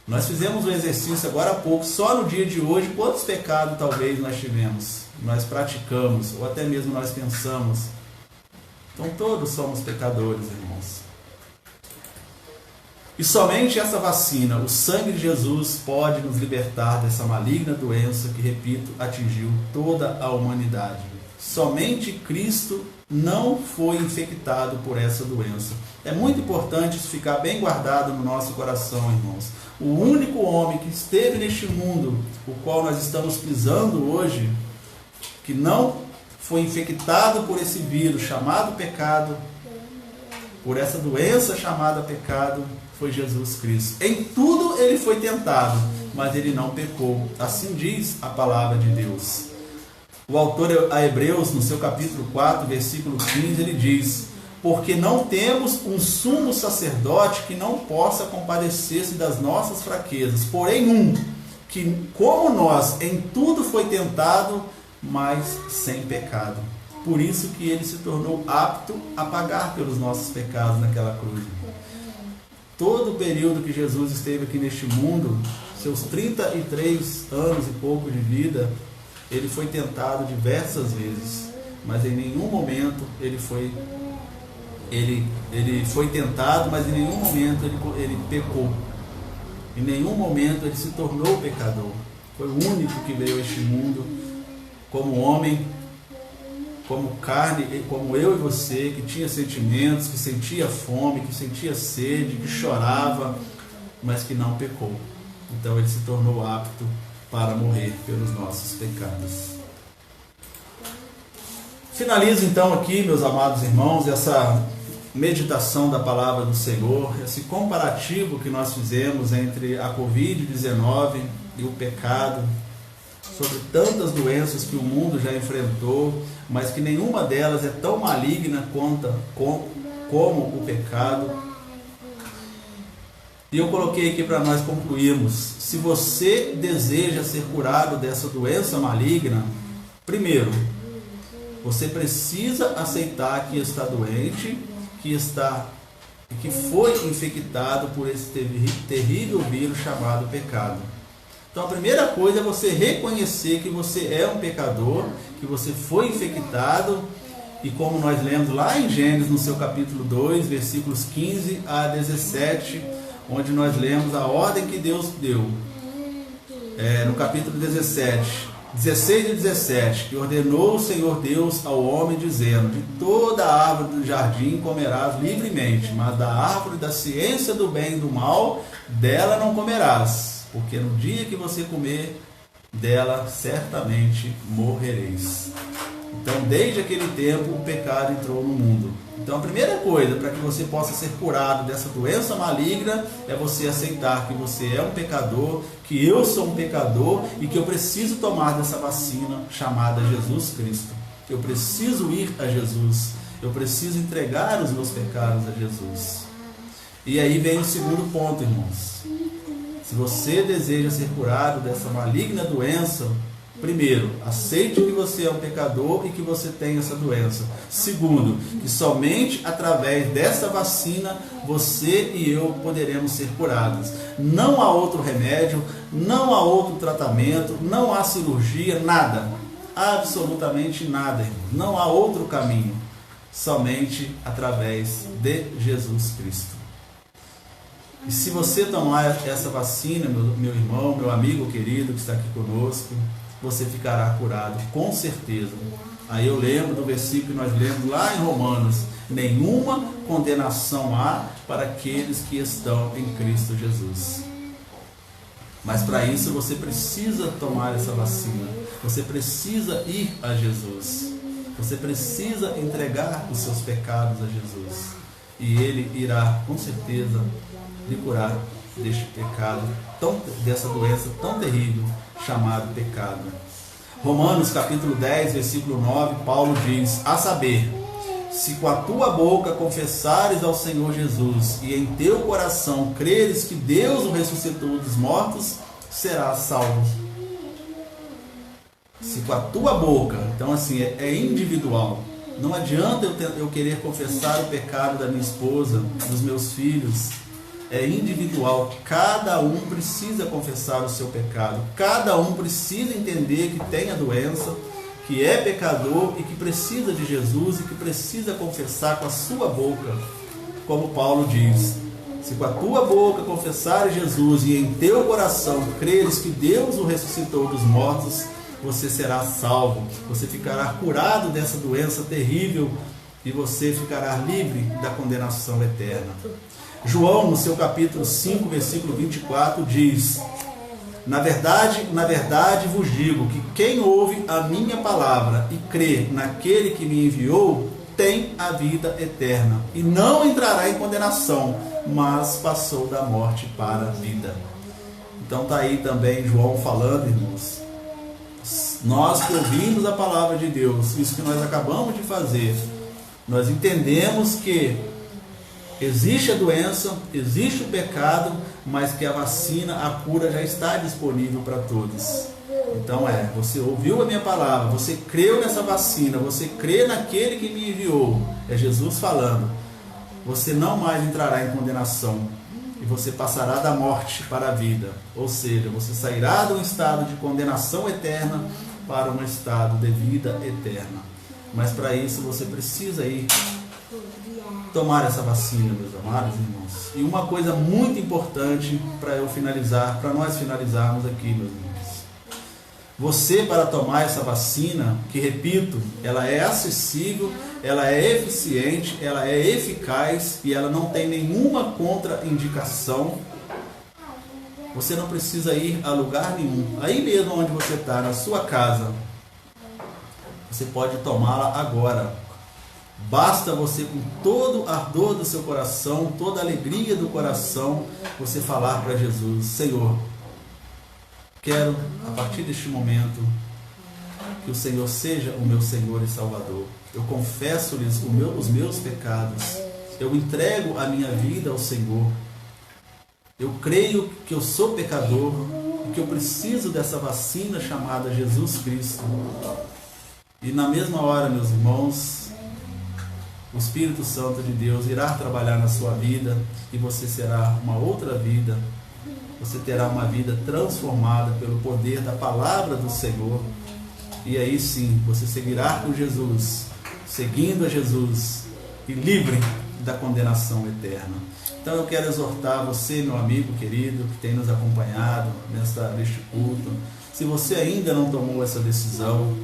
Nós fizemos um exercício agora há pouco, só no dia de hoje, quantos pecados talvez nós tivemos, nós praticamos, ou até mesmo nós pensamos. Então todos somos pecadores, irmãos. E somente essa vacina, o sangue de Jesus, pode nos libertar dessa maligna doença que, repito, atingiu toda a humanidade. Somente Cristo não foi infectado por essa doença. É muito importante isso ficar bem guardado no nosso coração, irmãos. O único homem que esteve neste mundo, o qual nós estamos pisando hoje, que não foi infectado por esse vírus chamado pecado, por essa doença chamada pecado, foi Jesus Cristo. Em tudo ele foi tentado, mas ele não pecou. Assim diz a palavra de Deus. O autor a Hebreus, no seu capítulo 4, versículo 15, ele diz: porque não temos um sumo sacerdote que não possa compadecer-se das nossas fraquezas, porém que como nós em tudo foi tentado, mas sem pecado. Por isso que ele se tornou apto a pagar pelos nossos pecados naquela cruz. Todo o período que Jesus esteve aqui neste mundo, seus 33 anos e pouco de vida, ele foi tentado diversas vezes, mas em nenhum momento ele foi tentado, mas em nenhum momento ele pecou. Em nenhum momento ele se tornou pecador. Foi o único que veio a este mundo como homem, como carne, como eu e você, que tinha sentimentos, que sentia fome, que sentia sede, que chorava, mas que não pecou. Então ele se tornou apto para morrer pelos nossos pecados. Finalizo então aqui, meus amados irmãos, essa meditação da palavra do Senhor, esse comparativo que nós fizemos entre a Covid-19 e o pecado, sobre tantas doenças que o mundo já enfrentou, mas que nenhuma delas é tão maligna como o pecado. E eu coloquei aqui para nós concluirmos: se você deseja ser curado dessa doença maligna, primeiro, você precisa aceitar que está doente, que foi infectado por esse terrível vírus chamado pecado. Então a primeira coisa é você reconhecer que você é um pecador, que você foi infectado, e como nós lemos lá em Gênesis, no seu capítulo 2, versículos 15 a 17, onde nós lemos a ordem que Deus deu. No capítulo 16 e 17, que ordenou o Senhor Deus ao homem, dizendo: de toda a árvore do jardim comerás livremente, mas da árvore da ciência do bem e do mal, dela não comerás, porque no dia que você comer dela, certamente morrereis. Então, desde aquele tempo, o pecado entrou no mundo. Então, a primeira coisa para que você possa ser curado dessa doença maligna é você aceitar que você é um pecador, que eu sou um pecador e que eu preciso tomar dessa vacina chamada Jesus Cristo. Eu preciso ir a Jesus. Eu preciso entregar os meus pecados a Jesus. E aí vem o segundo ponto, irmãos. Se você deseja ser curado dessa maligna doença, primeiro, aceite que você é um pecador e que você tem essa doença. Segundo, que somente através dessa vacina você e eu poderemos ser curados. Não há outro remédio, não há outro tratamento, não há cirurgia, nada. Absolutamente nada, irmão. Não há outro caminho. Somente através de Jesus Cristo. E se você tomar essa vacina, meu irmão, meu amigo querido que está aqui conosco, você ficará curado, com certeza. Aí eu lembro do versículo que nós lemos lá em Romanos: nenhuma condenação há para aqueles que estão em Cristo Jesus. Mas para isso você precisa tomar essa vacina. Você precisa ir a Jesus. Você precisa entregar os seus pecados a Jesus. E Ele irá, com certeza, lhe curar deste pecado, dessa doença tão terrível, chamado pecado. Romanos capítulo 10, versículo 9, Paulo diz: a saber, se com a tua boca confessares ao Senhor Jesus e em teu coração creres que Deus o ressuscitou dos mortos, serás salvo. Se com a tua boca, então assim, é individual. Não adianta eu querer confessar o pecado da minha esposa, dos meus filhos. É individual. Cada um precisa confessar o seu pecado. Cada um precisa entender que tem a doença, que é pecador e que precisa de Jesus e que precisa confessar com a sua boca. Como Paulo diz: se com a tua boca confessares Jesus e em teu coração creres que Deus o ressuscitou dos mortos, você será salvo. Você ficará curado dessa doença terrível e você ficará livre da condenação eterna. João, no seu capítulo 5, versículo 24, diz: na verdade vos digo que quem ouve a minha palavra e crê naquele que me enviou, tem a vida eterna, e não entrará em condenação, mas passou da morte para a vida. Então está aí também João falando, irmãos. Nós que ouvimos a palavra de Deus, isso que nós acabamos de fazer, nós entendemos que existe a doença, existe o pecado, mas que a vacina, a cura já está disponível para todos. Então você ouviu a minha palavra, você creu nessa vacina, você crê naquele que me enviou, é Jesus falando, você não mais entrará em condenação e você passará da morte para a vida. Ou seja, você sairá de um estado de condenação eterna para um estado de vida eterna. Mas para isso você precisa ir tomar essa vacina, meus amados irmãos. E uma coisa muito importante para nós finalizarmos aqui, meus irmãos. Você, para tomar essa vacina, que repito, ela é acessível, ela é eficiente, ela é eficaz e ela não tem nenhuma contraindicação. Você não precisa ir a lugar nenhum. Aí mesmo onde você está, na sua casa, você pode tomá-la agora. Basta você, com todo o ardor do seu coração, toda a alegria do coração, você falar para Jesus: Senhor, quero, a partir deste momento, que o Senhor seja o meu Senhor e Salvador. Eu confesso-lhes os meus pecados. Eu entrego a minha vida ao Senhor. Eu creio que eu sou pecador e que eu preciso dessa vacina chamada Jesus Cristo. E na mesma hora, meus irmãos, o Espírito Santo de Deus irá trabalhar na sua vida e você será uma outra vida. Você terá uma vida transformada pelo poder da palavra do Senhor. E aí sim, você seguirá com Jesus, seguindo a Jesus e livre da condenação eterna. Então eu quero exortar você, meu amigo querido, que tem nos acompanhado neste culto. Se você ainda não tomou essa decisão,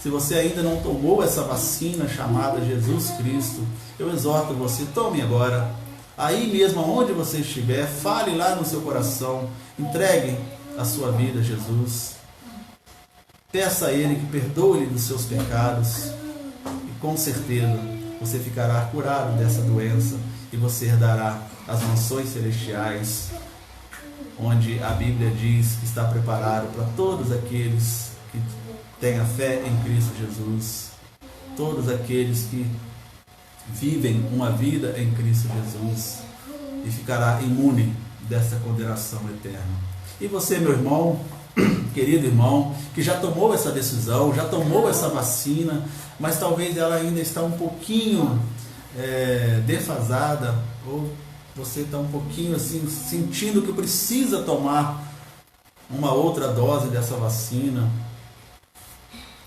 se você ainda não tomou essa vacina chamada Jesus Cristo, eu exorto você, tome agora. Aí mesmo onde você estiver, fale lá no seu coração, entregue a sua vida a Jesus. peça a Ele que perdoe-lhe dos seus pecados e com certeza você ficará curado dessa doença e você herdará as mansões celestiais, onde a Bíblia diz que está preparado para todos aqueles que têm a fé em Cristo Jesus, todos aqueles que vivem uma vida em Cristo Jesus, e ficará imune dessa condenação eterna. E você, meu irmão, querido irmão, que já tomou essa decisão, já tomou essa vacina, mas talvez ela ainda está um pouquinho defasada, ou você está um pouquinho assim, sentindo que precisa tomar uma outra dose dessa vacina,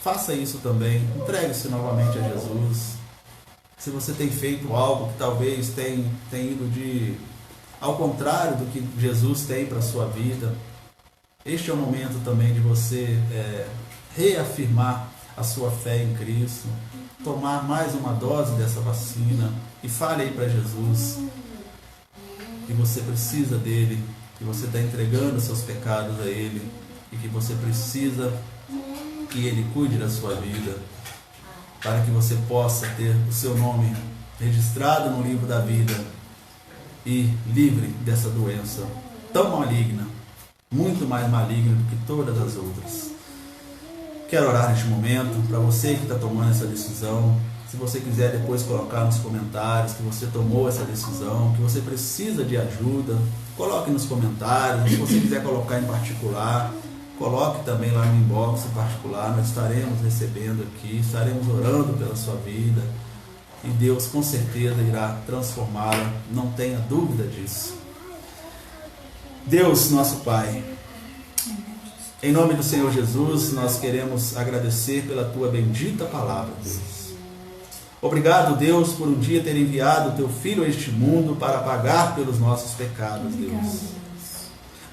faça isso também, entregue-se novamente a Jesus. Se você tem feito algo que talvez tenha ido ao contrário do que Jesus tem para a sua vida, este é o momento também de você reafirmar a sua fé em Cristo, tomar mais uma dose dessa vacina e fale aí para Jesus que você precisa dele, que você está entregando seus pecados a ele e que você precisa que ele cuide da sua vida, para que você possa ter o seu nome registrado no livro da vida e livre dessa doença tão maligna, muito mais maligna do que todas as outras. Quero orar neste momento para você que está tomando essa decisão. Se você quiser depois colocar nos comentários que você tomou essa decisão, que você precisa de ajuda, coloque nos comentários. Se você quiser colocar em particular, coloque também lá no inbox em particular. Nós estaremos recebendo aqui, estaremos orando pela sua vida e Deus com certeza irá transformá-la, não tenha dúvida disso. Deus, nosso Pai, em nome do Senhor Jesus, nós queremos agradecer pela Tua bendita palavra, Deus. Obrigado, Deus, por um dia ter enviado o Teu Filho a este mundo para pagar pelos nossos pecados, Deus.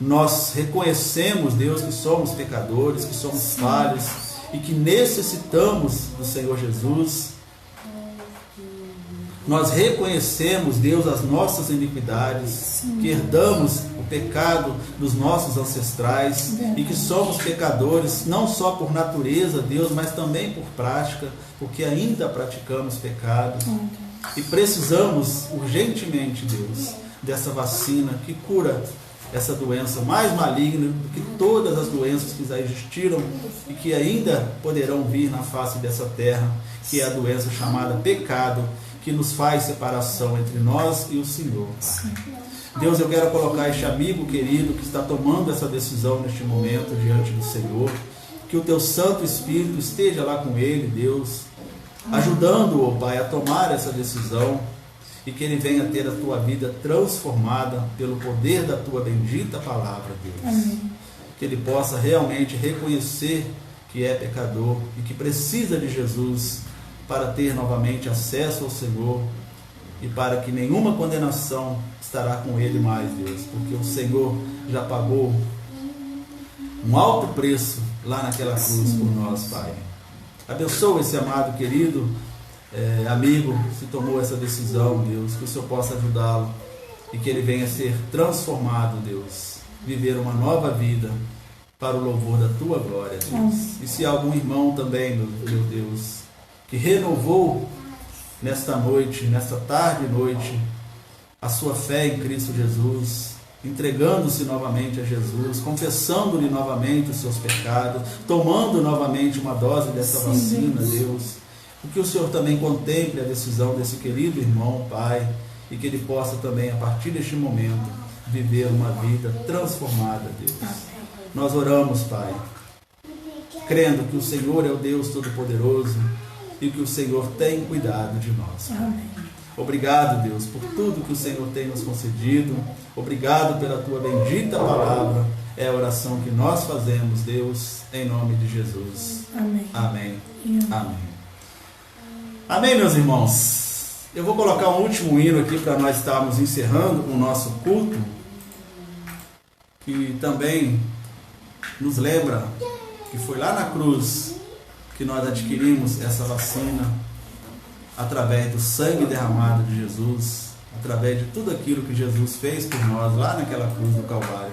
Nós reconhecemos, Deus, que somos pecadores, que somos falhos e que necessitamos do Senhor Jesus. Nós reconhecemos, Deus, as nossas iniquidades, que herdamos o pecado dos nossos ancestrais e que somos pecadores não só por natureza, Deus, mas também por prática, porque ainda praticamos pecado. E precisamos urgentemente, Deus, dessa vacina que cura essa doença mais maligna do que todas as doenças que já existiram e que ainda poderão vir na face dessa terra, que é a doença chamada pecado, que nos faz separação entre nós e o Senhor. Deus, eu quero colocar este amigo querido que está tomando essa decisão neste momento diante do Senhor, que o Teu Santo Espírito esteja lá com ele, Deus, ajudando-o, Pai, a tomar essa decisão e que ele venha ter a Tua vida transformada pelo poder da Tua bendita palavra, Deus. Amém. Que ele possa realmente reconhecer que é pecador e que precisa de Jesus para ter novamente acesso ao Senhor e para que nenhuma condenação estará com ele mais, Deus, porque o Senhor já pagou um alto preço lá naquela cruz por nós, Pai. Abençoa esse amado, querido amigo que tomou essa decisão, Deus, que o Senhor possa ajudá-lo e que ele venha ser transformado, Deus, viver uma nova vida para o louvor da Tua glória, Deus. E se há algum irmão também, meu Deus, que renovou nesta noite, nesta tarde e noite, a sua fé em Cristo Jesus, entregando-se novamente a Jesus, confessando-lhe novamente os seus pecados, tomando novamente uma dose dessa vacina, Deus, que o Senhor também contemple a decisão desse querido irmão, Pai, e que ele possa também, a partir deste momento, viver uma vida transformada, Deus. Nós oramos, Pai, crendo que o Senhor é o Deus Todo-Poderoso e que o Senhor tem cuidado de nós. Amém. Obrigado, Deus, por tudo que o Senhor tem nos concedido. Obrigado pela Tua bendita palavra. É a oração que nós fazemos, Deus, em nome de Jesus. Amém. Amém. Amém. Amém, meus irmãos. Eu vou colocar um último hino aqui para nós estarmos encerrando o nosso culto, que também nos lembra que foi lá na cruz que nós adquirimos essa vacina, através do sangue derramado de Jesus, através de tudo aquilo que Jesus fez por nós lá naquela cruz do Calvário.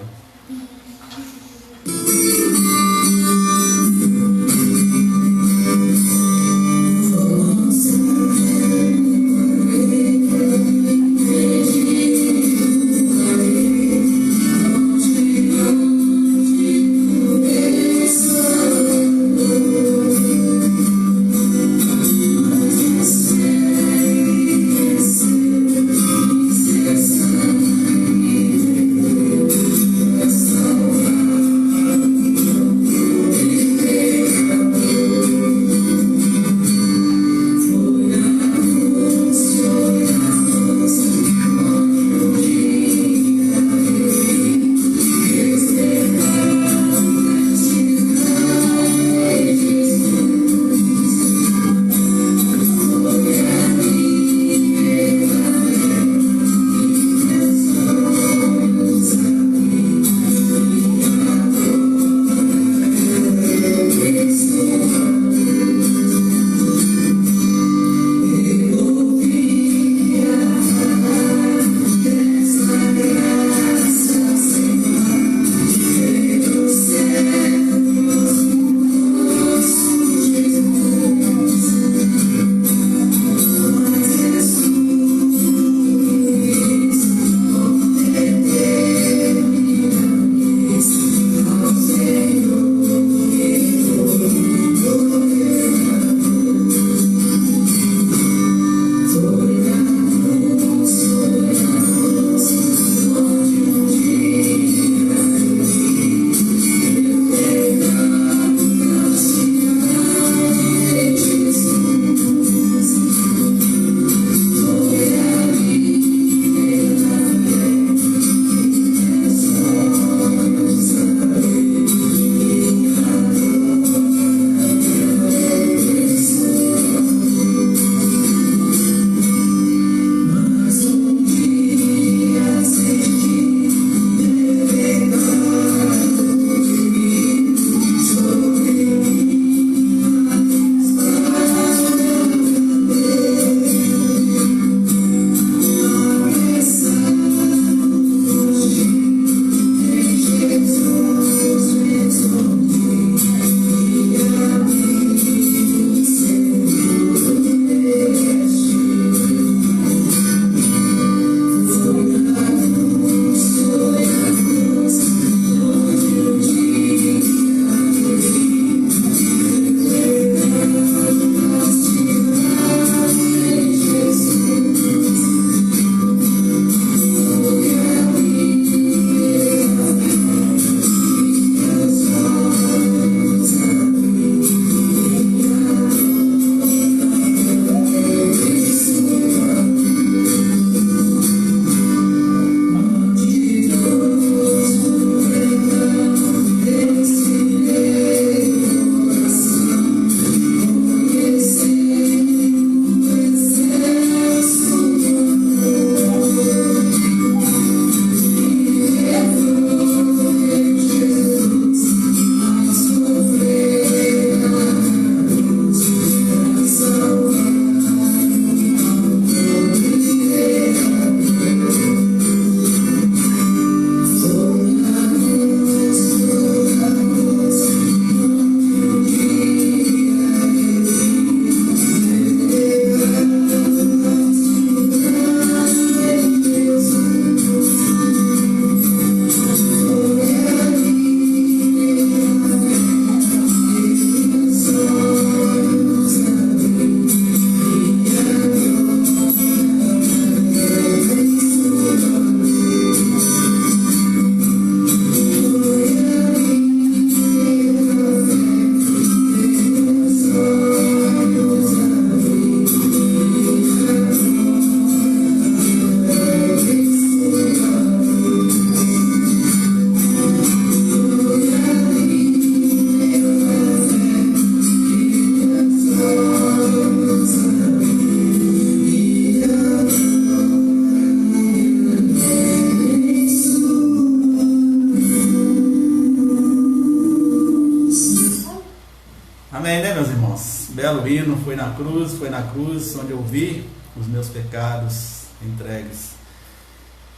hino, foi na cruz onde eu vi os meus pecados entregues.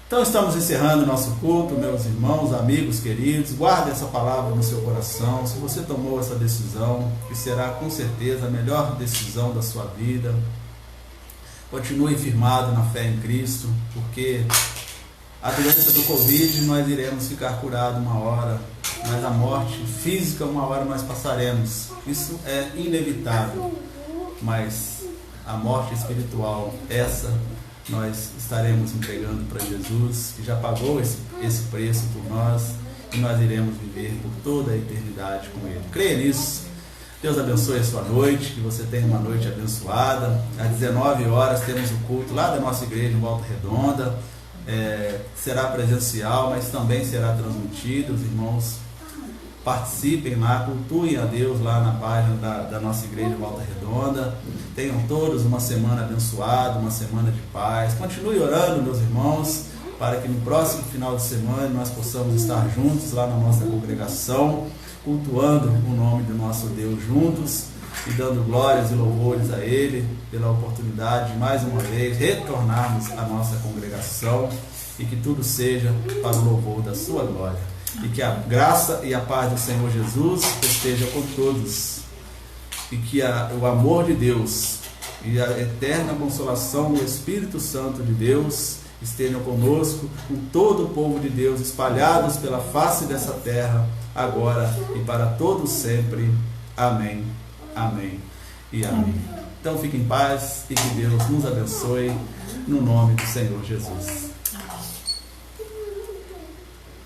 Então estamos encerrando o nosso culto, meus irmãos, amigos, queridos. Guarde essa palavra no seu coração. Se você tomou essa decisão, que será com certeza a melhor decisão da sua vida, continue firmado na fé em Cristo, porque a doença do Covid nós iremos ficar curados uma hora, mas a morte física uma hora nós passaremos. Isso é inevitável, mas a morte espiritual, essa nós estaremos entregando para Jesus, que já pagou esse preço por nós, e nós iremos viver por toda a eternidade com Ele. Creia nisso. Deus abençoe a sua noite, que você tenha uma noite abençoada. Às 19 horas temos o culto lá da nossa igreja em Volta Redonda. Será presencial, mas também será transmitido. Os irmãos participem lá, cultuem a Deus lá na página da nossa igreja em Volta Redonda. Tenham todos uma semana abençoada, uma semana de paz. Continue orando, meus irmãos, para que no próximo final de semana nós possamos estar juntos lá na nossa congregação, cultuando o nome do nosso Deus juntos e dando glórias e louvores a Ele pela oportunidade de mais uma vez retornarmos à nossa congregação, e que tudo seja para o louvor da sua glória. E que a graça e a paz do Senhor Jesus esteja com todos, e que o amor de Deus e a eterna consolação do Espírito Santo de Deus estejam conosco, com todo o povo de Deus espalhados pela face dessa terra, agora e para todos sempre. Amém, amém e amém. Então fique em paz e que Deus nos abençoe, no nome do Senhor Jesus.